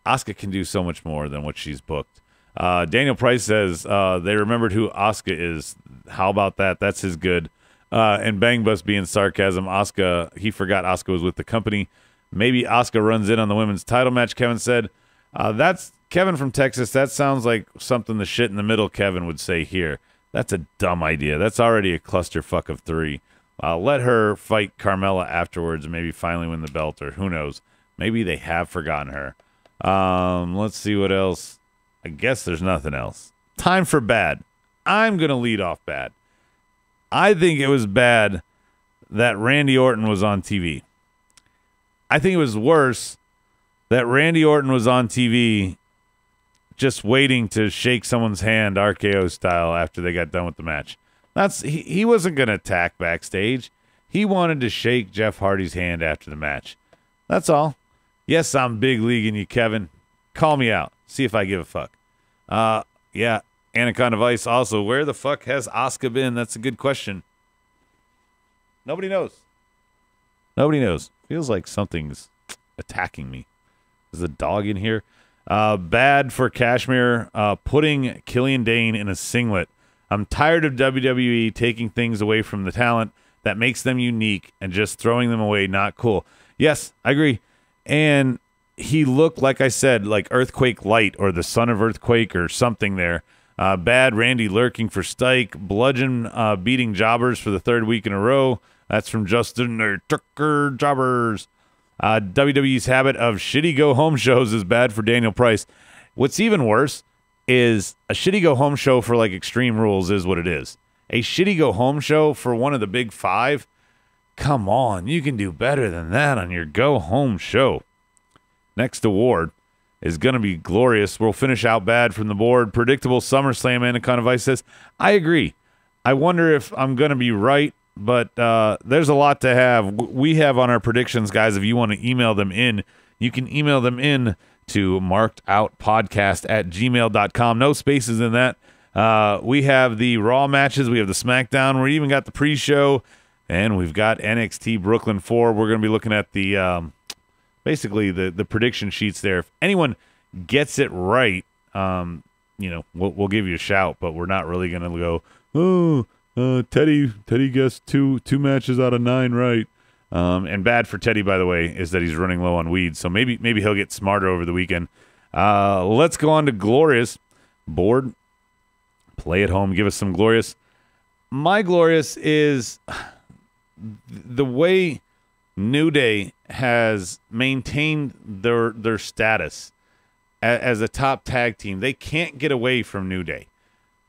can do so much more than what she's booked. Daniel Price says they remembered who Asuka is. How about that? That's his good. And Bang Bus being sarcasm. Asuka, he forgot Asuka was with the company. Maybe Asuka runs in on the women's title match, Kevin said. That's Kevin from Texas. That sounds like something the shit in the middle Kevin would say here. That's a dumb idea. That's already a clusterfuck of 3. Let her fight Carmella afterwards and maybe finally win the belt, or who knows. Maybe they have forgotten her. Let's see what else. I guess there's nothing else. Time for bad. I'm going to lead off bad. I think it was bad that Randy Orton was on TV. I think it was worse that Randy Orton was on TV just waiting to shake someone's hand RKO style after they got done with the match. He wasn't going to attack backstage. He wanted to shake Jeff Hardy's hand after the match. That's all. Yes, I'm big leaguing you, Kevin. Call me out. See if I give a fuck. Yeah, Anaconda Vice also. Where the fuck has Asuka been? That's a good question. Nobody knows. Nobody knows. Feels like something's attacking me. Is the dog in here? Bad for Kashmir putting Killian Dane in a singlet. I'm tired of WWE taking things away from the talent that makes them unique and just throwing them away. Not cool. Yes, I agree. And he looked, like I said, like Earthquake Light or the son of Earthquake or something there. Bad Randy lurking for Stike. Bludgeon beating Jobbers for the 3rd week in a row. That's from Justin Tucker Jobbers. WWE's habit of shitty go-home shows is bad for Daniel Price. What's even worse is a shitty go-home show for like Extreme Rules is what it is. A shitty go-home show for one of the big 5? Come on, you can do better than that on your go-home show. Next award is going to be glorious. We'll finish out bad from the board. Predictable SummerSlam. Anaconda Vice says, I agree. I wonder if I'm going to be right, but there's a lot to have. We have on our predictions, guys. If you want to email them in, you can email them in to markedoutpodcast@gmail.com. No spaces in that. We have the Raw matches. We have the SmackDown. We even got the pre-show, and we've got NXT Brooklyn 4. We're going to be looking at the basically the prediction sheets there. If anyone gets it right, we'll give you a shout, but we're not really going to go, Teddy guessed two matches out of 9 right. And bad for Teddy, by the way, is that he's running low on weed, so maybe he'll get smarter over the weekend. Let's go on to Glorious. Board, play at home, give us some Glorious. My Glorious is the way New Day has maintained their status as a top tag team. They can't get away from New Day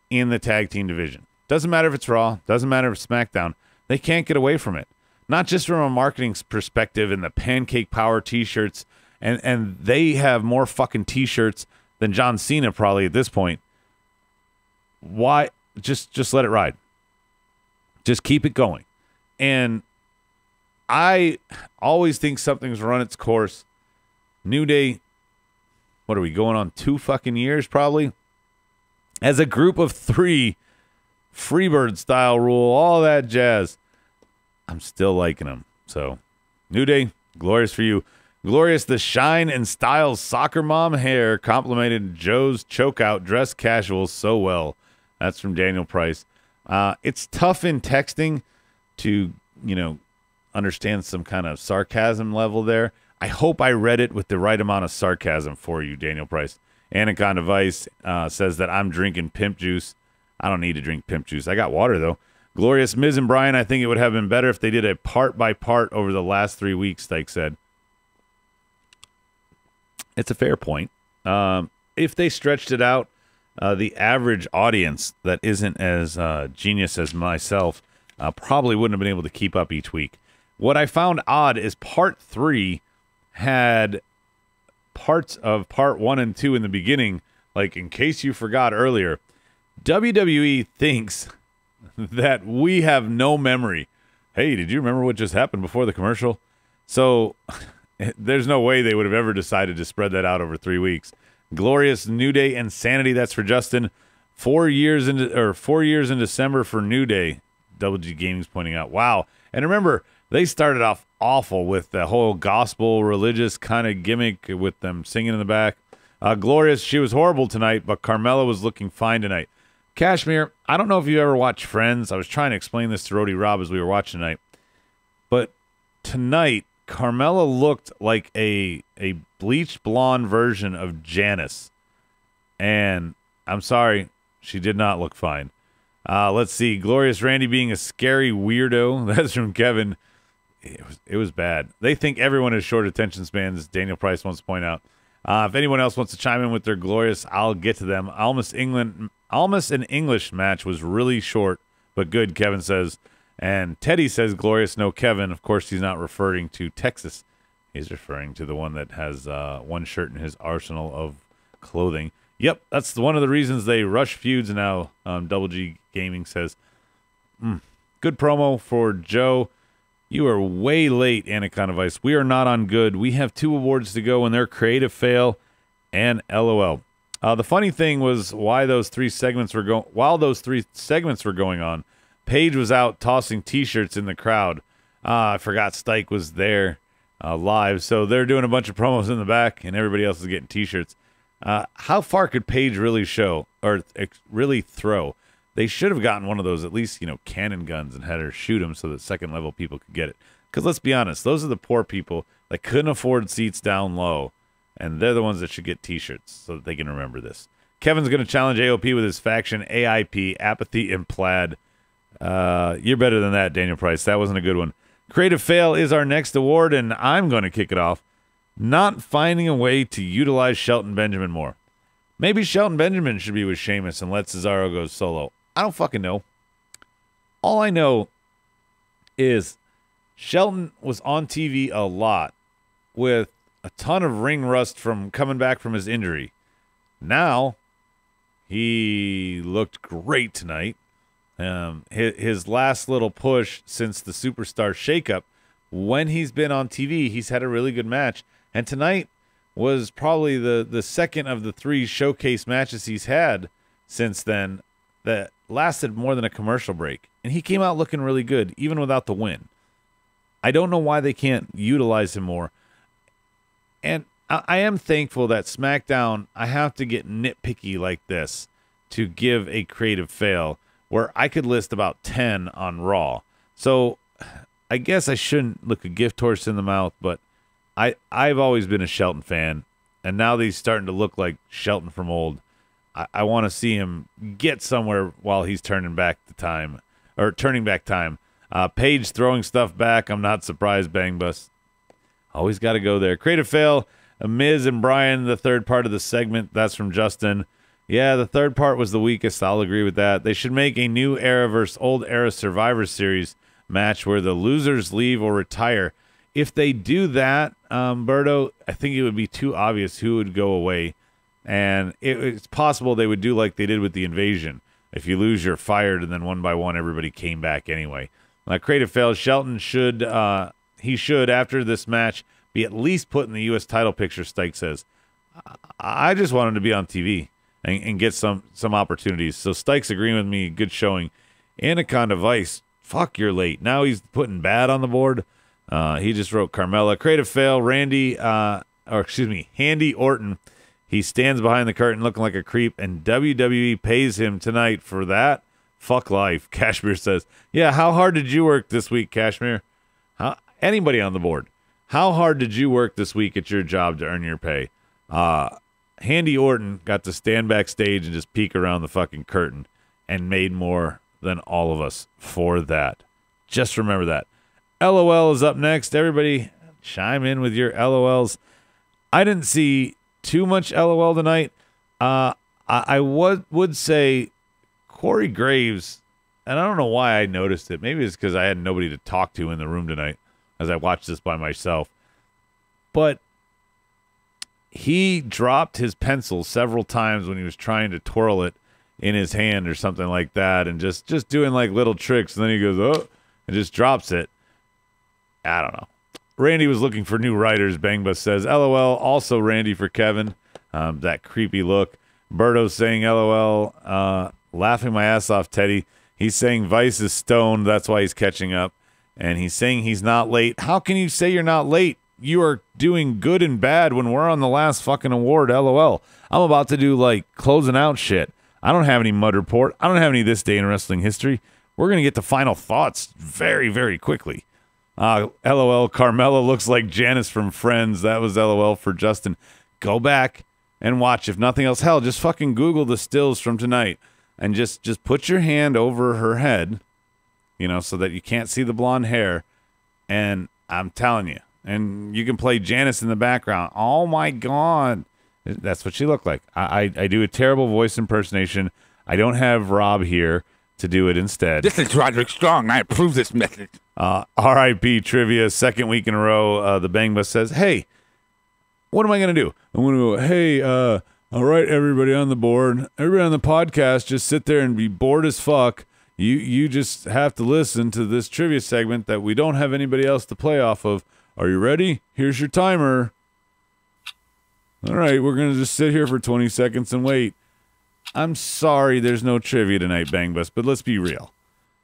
in the tag team division. Doesn't matter if it's Raw, doesn't matter if it's SmackDown. They can't get away from it. Not just from a marketing perspective and the Pancake Power t-shirts, and they have more fucking t-shirts than John Cena probably at this point. Why? Just let it ride. Just keep it going. And I always think something's run its course. New Day, what are we going on 2 fucking years probably? As a group of 3, Freebird style rule, all that jazz. I'm still liking them. So, New Day, glorious for you. Glorious, the shine and styles soccer mom hair complimented Joe's chokeout dress casual so well. That's from Daniel Price. It's tough in texting to, understand some kind of sarcasm level there. I hope I read it with the right amount of sarcasm for you, Daniel Price. Anaconda Vice says that I'm drinking pimp juice. I don't need to drink pimp juice. I got water, though. Glorious Miz and Brian, I think it would have been better if they did a part-by-part over the last 3 weeks, Stike said. It's a fair point. If they stretched it out, the average audience that isn't as genius as myself probably wouldn't have been able to keep up each week. What I found odd is part 3 had parts of part 1 and 2 in the beginning. Like, in case you forgot earlier, WWE thinks that we have no memory. Hey, did you remember what just happened before the commercial? So there's no way they would have ever decided to spread that out over 3 weeks. Glorious, New Day, and Sanity. That's for Justin. 4 years in December for New Day. Double G Gaming's pointing out. Wow. And remember, they started off awful with the whole gospel religious kind of gimmick with them singing in the back. Glorious, she was horrible tonight, but Carmella was looking fine tonight. Kashmir, I don't know if you ever watched Friends. I was trying to explain this to Rody Rob as we were watching tonight. But tonight, Carmella looked like a bleached blonde version of Janice. And I'm sorry, she did not look fine. Let's see. Glorious Randy being a scary weirdo. That's from Kevin. It was bad. They think everyone has short attention spans, Daniel Price wants to point out. If anyone else wants to chime in with their glorious, I'll get to them. Almost an English match was really short, but good, Kevin says. And Teddy says glorious, no Kevin. Of course, he's not referring to Texas. He's referring to the one that has one shirt in his arsenal of clothing. Yep, that's one of the reasons they rush feuds now, Double G Gaming says. Good promo for Joe. You are way late, Anaconda Vice. We are not on good. We have 2 awards to go, and they're creative fail and LOL. The funny thing was while those 3 segments were going on, Paige was out tossing T-shirts in the crowd. I forgot Stike was there live, so they're doing a bunch of promos in the back, and everybody else is getting T-shirts. How far could Paige really show or really throw? They should have gotten one of those, at least, cannon guns and had her shoot them so that second-level people could get it. Because let's be honest, those are the poor people that couldn't afford seats down low, and they're the ones that should get T-shirts so that they can remember this. Kevin's going to challenge AOP with his faction, AIP, Apathy, and Plaid. You're better than that, Daniel Price. That wasn't a good one. Creative Fail is our next award, and I'm going to kick it off. Not finding a way to utilize Shelton Benjamin more. Maybe Shelton Benjamin should be with Sheamus and let Cesaro go solo. I don't fucking know. All I know is Shelton was on TV a lot with a ton of ring rust from coming back from his injury. Now, he looked great tonight. His last little push since the Superstar shakeup, when he's been on TV, he's had a really good match. And tonight was probably the second of the 3 showcase matches he's had since then that lasted more than a commercial break. And he came out looking really good, even without the win. I don't know why they can't utilize him more. And I am thankful that SmackDown, I have to get nitpicky like this to give a creative fail, where I could list about 10 on Raw. So I guess I shouldn't look a gift horse in the mouth, but I've always been a Shelton fan, and now that he's starting to look like Shelton from old, I want to see him get somewhere while he's turning back time. Paige throwing stuff back. I'm not surprised, Bang Bus. Always got to go there. Creative fail, Miz and Brian, the third part of the segment. That's from Justin. Yeah, the third part was the weakest. I'll agree with that. They should make a new era versus old era Survivor Series match where the losers leave or retire. If they do that, Berto, I think it would be too obvious who would go away. And it's possible they would do like they did with the Invasion. If you lose, you're fired, and then one by one, everybody came back anyway. Creative fails. Shelton should, after this match, be at least put in the U.S. title picture, Stike says. I just want him to be on TV and get some opportunities. So Stike's agreeing with me. Good showing. Anaconda Vice, fuck, you're late. Now he's putting bad on the board. He just wrote Carmella. Creative fail. Handy Orton. He stands behind the curtain looking like a creep, and WWE pays him tonight for that. Fuck life, Kashmir says. Yeah, how hard did you work this week, Kashmir? Anybody on the board? How hard did you work this week at your job to earn your pay? Handy Orton got to stand backstage and just peek around the fucking curtain and made more than all of us for that. Just remember that. LOL is up next. Everybody chime in with your LOLs. I didn't see too much LOL tonight. I would say Corey Graves, and I don't know why I noticed it. Maybe it's because I had nobody to talk to in the room tonight as I watched this by myself. But he dropped his pencil several times when he was trying to twirl it in his hand or something like that, and just doing like little tricks, and then he goes, oh, and just drops it. I don't know. Randy was looking for new writers, Bangbus says. LOL, also Randy for Kevin. That creepy look. Berto's saying LOL, laughing my ass off, Teddy. He's saying Vice is stoned, that's why he's catching up. And he's saying he's not late. How can you say you're not late? You are doing good and bad when we're on the last fucking award, LOL. I'm about to do, like, closing out shit. I don't have any mud report. I don't have any this day in wrestling history. We're going to get to final thoughts very, very quickly. LOL, Carmella looks like Janice from Friends. That was LOL for Justin. Go back and watch. If nothing else, hell, just fucking Google the stills from tonight and just put your hand over her head, you know, so that you can't see the blonde hair. And I'm telling you, and you can play Janice in the background. Oh, my God. That's what she looked like. I do a terrible voice impersonation. I don't have Rob here to do it instead. This is Roderick Strong. I approve this message. R.I.P. Trivia, second week in a row. The Bang Bus says, hey, what am I going to do? I'm going to go, hey, all right, everybody on the board, everybody on the podcast, just sit there and be bored as fuck. You just have to listen to this trivia segment that we don't have anybody else to play off of. Are you ready? Here's your timer. All right, we're going to just sit here for 20 seconds and wait. I'm sorry there's no trivia tonight, Bang Bus, but let's be real.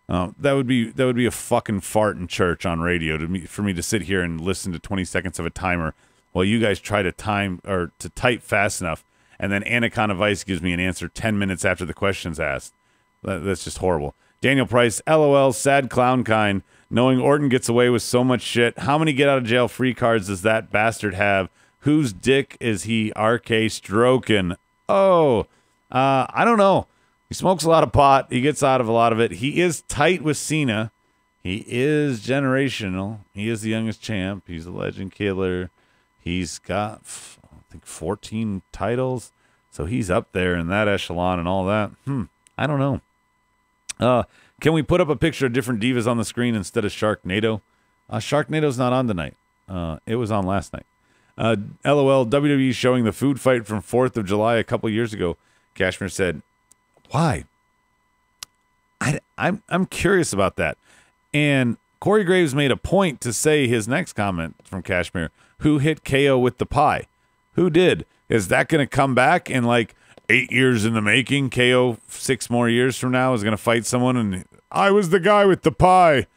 That would be a fucking fart in church on radio for me to sit here and listen to 20 seconds of a timer while you guys try to time or to type fast enough, and then Anaconda Vice gives me an answer 10 minutes after the question's asked. That's just horrible. Daniel Price, LOL, sad clown kind. Knowing Orton gets away with so much shit, how many get out of jail free cards does that bastard have? Whose dick is he RK stroking? Oh, I don't know. He smokes a lot of pot. He gets out of a lot of it. He is tight with Cena. He is generational. He is the youngest champ. He's a legend killer. He's got, I think, 14 titles. So he's up there in that echelon and all that. I don't know. Can we put up a picture of different divas on the screen instead of Sharknado? Sharknado's not on tonight. It was on last night. LOL, WWE showing the food fight from 4th of July a couple years ago. Cashmere said, why? I'm curious about that. And Corey Graves made a point to say his next comment from Cashmere, who hit KO with the pie? Who did? Is that going to come back in like 8 years in the making? KO 6 more years from now is going to fight someone and I was the guy with the pie.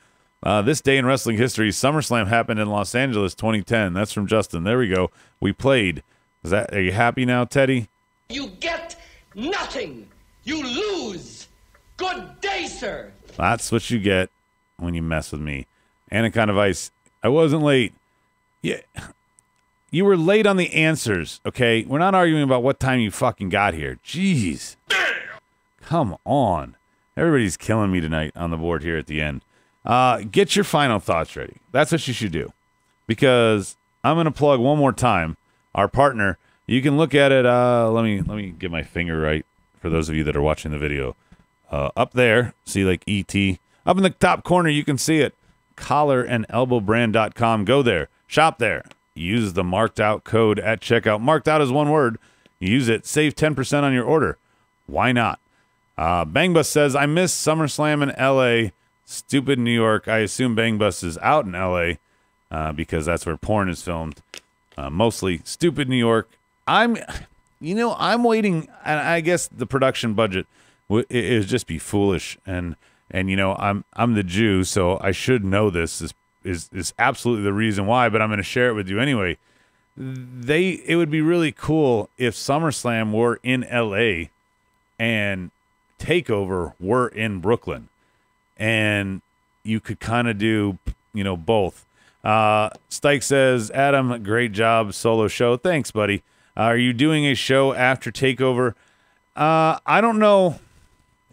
This day in wrestling history, SummerSlam happened in Los Angeles 2010. That's from Justin. There we go. We played. Are you happy now, Teddy? You get nothing. You lose. Good day, sir. That's what you get when you mess with me. Anaconda Vice, I wasn't late. Yeah, you were late on the answers, okay? We're not arguing about what time you fucking got here. Jeez. Damn. Come on. Everybody's killing me tonight on the board here at the end. Get your final thoughts ready. That's what you should do. Because I'm going to plug one more time our partner. You can look at it. Let me get my finger right for those of you that are watching the video. Up there, see like ET. Up in the top corner, you can see it. collarandelbowbrand.com. Go there. Shop there. Use the marked out code at checkout. Marked out is one word. Use it. Save 10% on your order. Why not? Bang Bus says, I miss SummerSlam in L.A. Stupid New York. I assume Bang Bus is out in L.A. Because that's where porn is filmed. Mostly stupid New York. I'm waiting, and I guess the production budget is just be foolish, and I'm the Jew, so I should know this is absolutely the reason why, but I'm going to share it with you anyway. It would be really cool if SummerSlam were in LA and TakeOver were in Brooklyn, and you could kind of do both. Stike says, Adam, great job, solo show. Thanks, buddy. Are you doing a show after TakeOver? I don't know.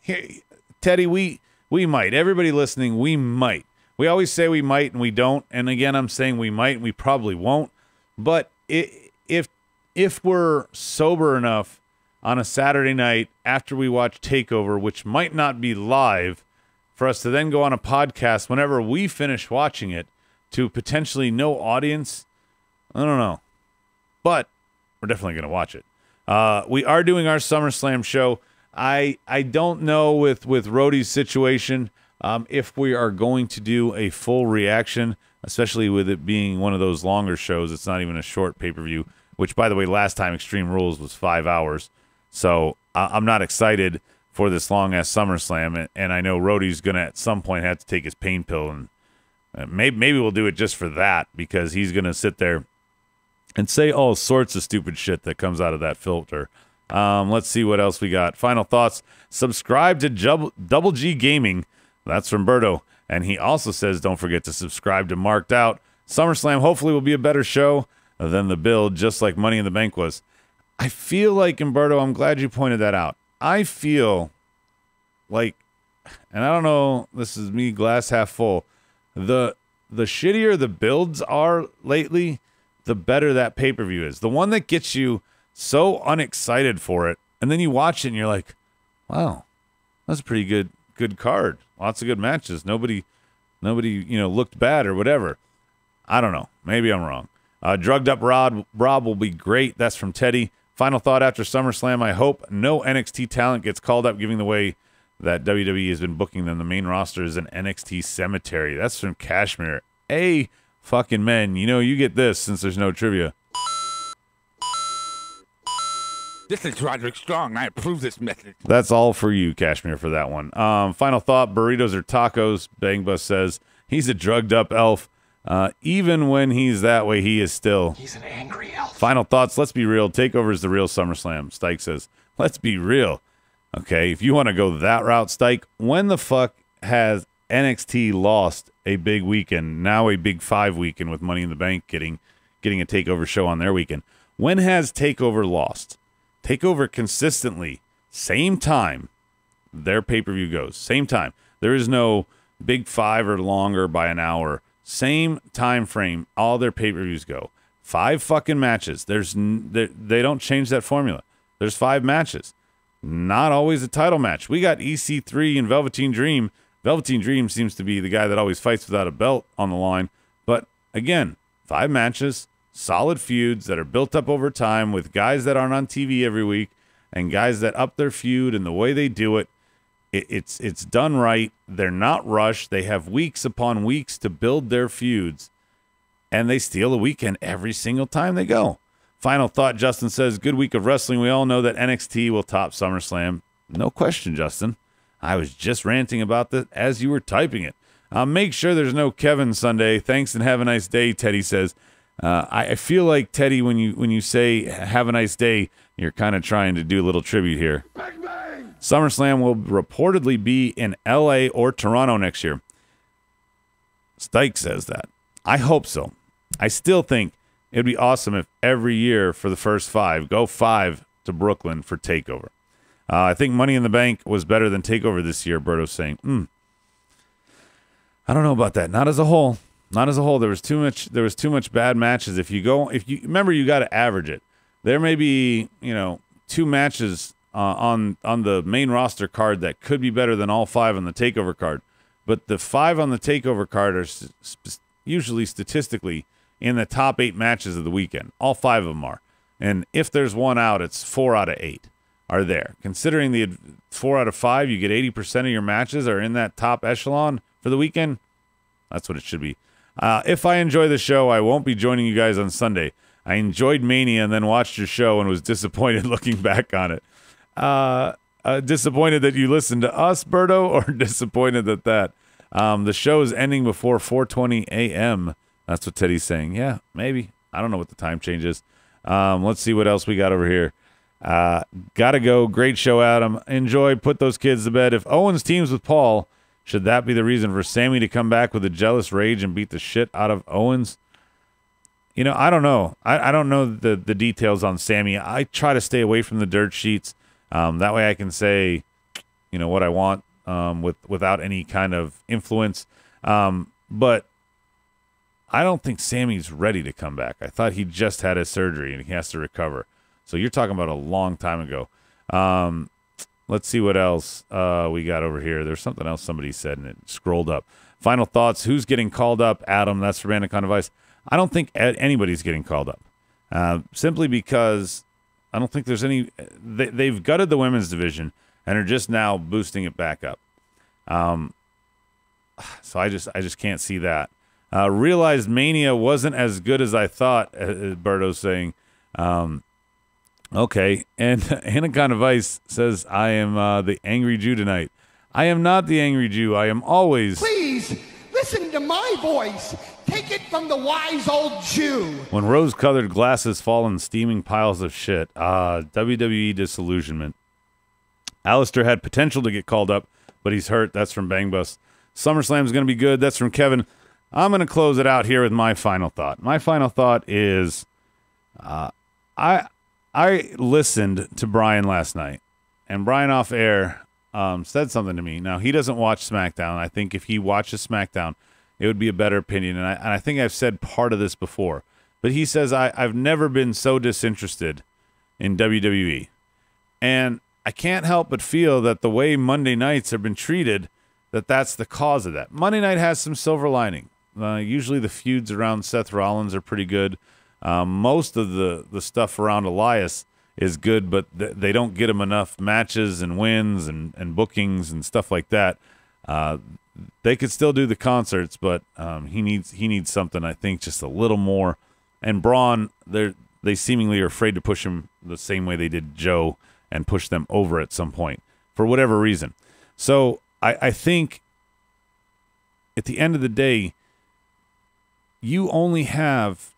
Hey, Teddy, we might. Everybody listening, we might. We always say we might and we don't. And again, I'm saying we might and we probably won't. But if we're sober enough on a Saturday night after we watch TakeOver, which might not be live, for us to then go on a podcast whenever we finish watching it to potentially no audience, I don't know. But we're definitely going to watch it. We are doing our SummerSlam show. I don't know with Rhodey's situation if we are going to do a full reaction, especially with it being one of those longer shows. It's not even a short pay-per-view. which, by the way, last time Extreme Rules was 5 hours. So I'm not excited for this long-ass SummerSlam, and I know Rhodey's going to at some point have to take his pain pill, and maybe we'll do it just for that, because he's going to sit there and say all sorts of stupid shit that comes out of that filter. Let's see what else we got. Final thoughts. Subscribe to Double G Gaming. That's from Berto. And he also says, don't forget to subscribe to Marked Out. SummerSlam hopefully will be a better show than the build, just like Money in the Bank was. I feel like, Umberto, I'm glad you pointed that out. I feel like, and I don't know, this is me glass half full, the shittier the builds are lately, the better that pay-per-view is. The one that gets you so unexcited for it, and then you watch it and you're like, wow, that's a pretty good card. Lots of good matches. Nobody, looked bad or whatever. I don't know. Maybe I'm wrong. Drugged Up Rob will be great. That's from Teddy. Final thought after SummerSlam, I hope no NXT talent gets called up, giving the way that WWE has been booking them. The main roster is an NXT cemetery. That's from Kashmir. Fucking men. You get this since there's no trivia. This is Roderick Strong. I approve this message. That's all for you, Kashmir, for that one. Final thought, burritos or tacos? Bang Bus says, he's a drugged up elf. Even when he's that way, he's an angry elf. Final thoughts, let's be real. TakeOver is the real SummerSlam. Stike says, let's be real. Okay, if you want to go that route, Stike, when the fuck has NXT lost a big weekend, now a big 5 weekend with Money in the Bank getting a TakeOver show on their weekend? When has TakeOver lost? TakeOver consistently, same time their pay-per-view goes. Same time. There is no big 5 or longer by an hour. Same time frame all their pay-per-views go. 5 fucking matches. They don't change that formula. There's 5 matches. Not always a title match. We got EC3 and Velveteen Dream. Velveteen Dream seems to be the guy that always fights without a belt on the line. But again, 5 matches. Solid feuds that are built up over time with guys that aren't on TV every week and guys that up their feud, and the way they do it, it's done right. They're not rushed. They have weeks upon weeks to build their feuds, and they steal a weekend every single time they go. Final thought, Justin says, good week of wrestling. We all know that NXT will top SummerSlam. No question, Justin. I was just ranting about that as you were typing it. Make sure there's no Kevin Sunday. Thanks and have a nice day, Teddy says. I feel like, Teddy, when you say have a nice day, you're kind of trying to do a little tribute here. Bang, bang. SummerSlam will reportedly be in L.A. or Toronto next year. Stike says that. I hope so. I still think it'd be awesome if every year for the first 5, go 5 to Brooklyn for TakeOver. I think Money in the Bank was better than TakeOver this year, Berto's saying. I don't know about that. Not as a whole. Not as a whole. There was too much bad matches. If you remember, you got to average it. There may be 2 matches on the main roster card that could be better than all 5 on the TakeOver card, but the 5 on the TakeOver card are usually statistically in the top 8 matches of the weekend. All 5 of them are, and if there's one out, it's 4 out of 8 are there. Considering the 4 out of 5, you get 80% of your matches are in that top echelon for the weekend. That's what it should be. If I enjoy the show, I won't be joining you guys on Sunday. I enjoyed Mania and then watched your show and was disappointed looking back on it. Disappointed that you listened to us, Berto, or disappointed that the show is ending before 4:20 a.m. That's what Teddy's saying. Yeah, maybe. I don't know what the time change is. Let's see what else we got over here. Gotta go. Great show, Adam. Enjoy. Put those kids to bed. If Owens teams with Paul, should that be the reason for Sammy to come back with a jealous rage and beat the shit out of Owens? I don't know. I don't know the details on Sammy. I try to stay away from the dirt sheets. That way I can say, what I want without any kind of influence. But I don't think Sammy's ready to come back. I thought he just had his surgery and he has to recover. So you're talking about a long time ago. Let's see what else we got over here. There's something else somebody said, and it scrolled up. Final thoughts. Who's getting called up? Adam, that's for Bandicon Device. I don't think anybody's getting called up. Simply because I don't think there's any... They've gutted the women's division and are just now boosting it back up. So I just can't see that. Realized Mania wasn't as good as I thought, Berto's saying. Okay, and Anaconda Vice says, I am the angry Jew tonight. I am not the angry Jew. I am always... Please, listen to my voice. Take it from the wise old Jew. When rose-colored glasses fall in steaming piles of shit. WWE disillusionment. Alistair had potential to get called up, but he's hurt. That's from Bang Bus. SummerSlam's going to be good. That's from Kevin. I'm going to close it out here with my final thought. My final thought is I listened to Brian last night, and Brian off air said something to me. Now, he doesn't watch SmackDown. I think if he watches SmackDown, it would be a better opinion, and I think I've said part of this before. But he says, I've never been so disinterested in WWE. And I can't help but feel that the way Monday nights have been treated, that's the cause of that. Monday night has some silver lining. Usually the feuds around Seth Rollins are pretty good. Most of the stuff around Elias is good, but they don't get him enough matches and wins and bookings and stuff like that. They could still do the concerts, but he needs something, I think, just a little more. And Braun, they seemingly are afraid to push him the same way they did Joe and push them over at some point for whatever reason. So I think at the end of the day, you only have,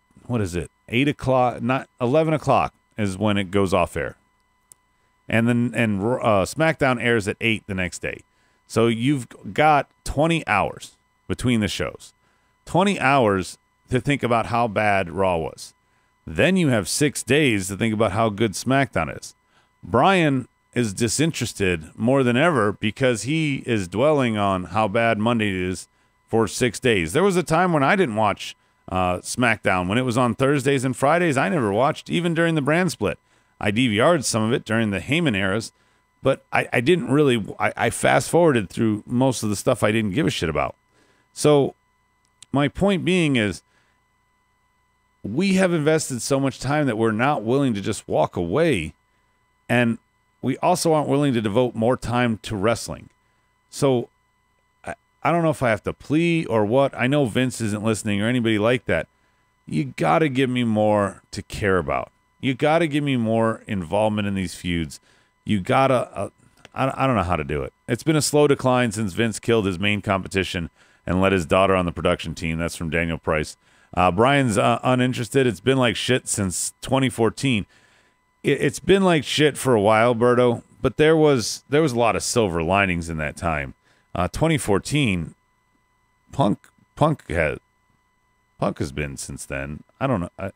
8 o'clock, not 11 o'clock is when it goes off air. And then SmackDown airs at 8 the next day. So you've got 20 hours between the shows. 20 hours to think about how bad Raw was. Then you have 6 days to think about how good SmackDown is. Brian is disinterested more than ever because he is dwelling on how bad Monday is for 6 days. There was a time when I didn't watch SmackDown. When it was on Thursdays and Fridays, I never watched, even during the brand split. I DVR'd some of it during the Heyman eras, but I didn't really, I fast-forwarded through most of the stuff I didn't give a shit about. So my point being is, we have invested so much time that we're not willing to just walk away, and we also aren't willing to devote more time to wrestling. So I don't know if I have to plea or what. I know Vince isn't listening or anybody like that. You got to give me more to care about. You got to give me more involvement in these feuds. You got to, I don't know how to do it. It's been a slow decline since Vince killed his main competition and let his daughter on the production team. That's from Daniel Price. Brian's uninterested. It's been like shit since 2014. It's been like shit for a while, Berto, but there was a lot of silver linings in that time. 2014, Punk has been since then. I don't know.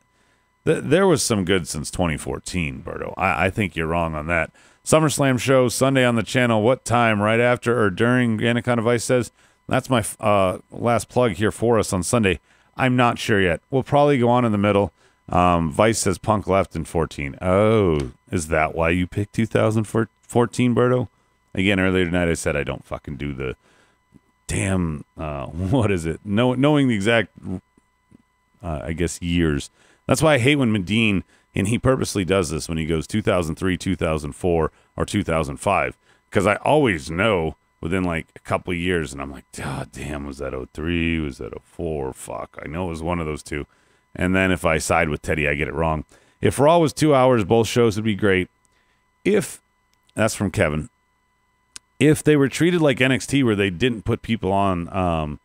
There was some good since 2014, Berto. I think you're wrong on that. SummerSlam show Sunday on the channel. What time? Right after or during? Anaconda Vice says. That's my last plug here for us on Sunday. I'm not sure yet. We'll probably go on in the middle. Vice says Punk left in 14. Oh, is that why you picked 2014, Berto? Again, earlier tonight I said I don't fucking do the damn, what is it? Knowing the exact, I guess, years. That's why I hate when Medine, and he purposely does this when he goes 2003, 2004, or 2005. Because I always know within like a couple of years, and I'm like, oh, damn, was that 03? Was that 04? Fuck, I know it was one of those two. And then if I side with Teddy, I get it wrong. If Raw was 2 hours, both shows would be great. That's from Kevin. If they were treated like NXT, where they didn't put people on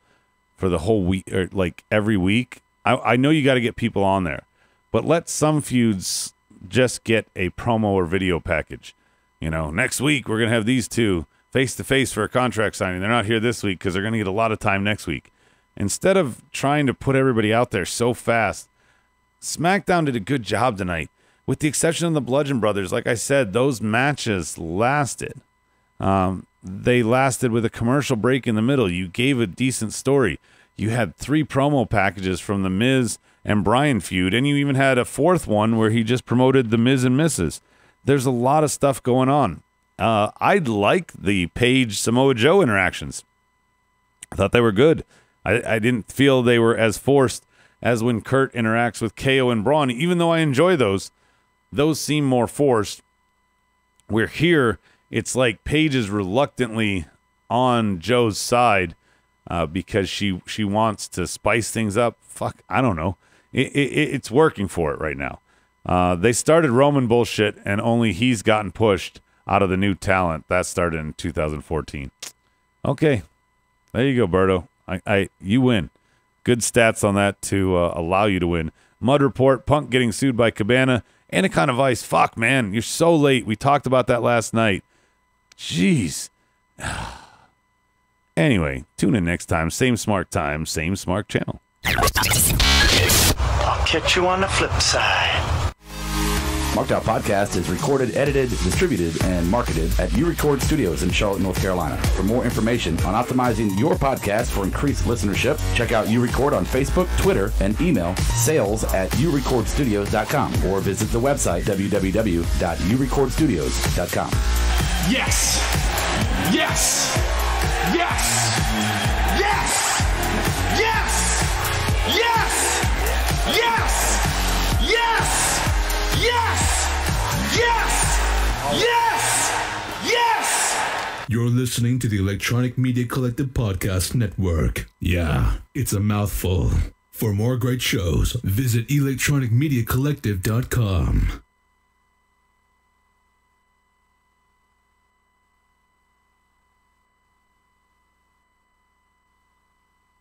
for the whole week, or like every week, I know you got to get people on there, but let some feuds just get a promo or video package. You know, next week we're going to have these two face-to-face for a contract signing. They're not here this week because they're going to get a lot of time next week. Instead of trying to put everybody out there so fast, SmackDown did a good job tonight. With the exception of the Bludgeon Brothers, like I said, those matches lasted. They lasted with a commercial break in the middle. You gave a decent story. You had 3 promo packages from the Miz and Bryan feud, and you even had a 4th one where he just promoted the Miz and Mrs. There's a lot of stuff going on. I'd like the Paige Samoa Joe interactions. I thought they were good. I didn't feel they were as forced as when Kurt interacts with KO and Braun, even though I enjoy those. Those seem more forced. Where here, it's like Paige is reluctantly on Joe's side because she wants to spice things up. Fuck, I don't know. It's working for it right now. They started Roman bullshit, and only he's gotten pushed out of the new talent. That started in 2014. Okay. There you go, Berto. You win. Good stats on that to allow you to win. Mud Report, Punk getting sued by Cabana, Anaconda Vice. Fuck, man. You're so late. We talked about that last night. Jeez. Anyway, tune in next time. Same smart time, same smart channel. I'll catch you on the flip side. Smackdown Podcast is recorded, edited, distributed, and marketed at U-Record Studios in Charlotte, North Carolina. For more information on optimizing your podcast for increased listenership, check out U-Record on Facebook, Twitter, and email sales@urecordstudios.com or visit the website www.urecordstudios.com. Yes! Yes! Yes! Yes! Yes! Yes! Yes! Yes! Yes! Yes! Yes! Yes! You're listening to the Electronic Media Collective Podcast Network. Yeah, it's a mouthful. For more great shows, visit electronicmediacollective.com.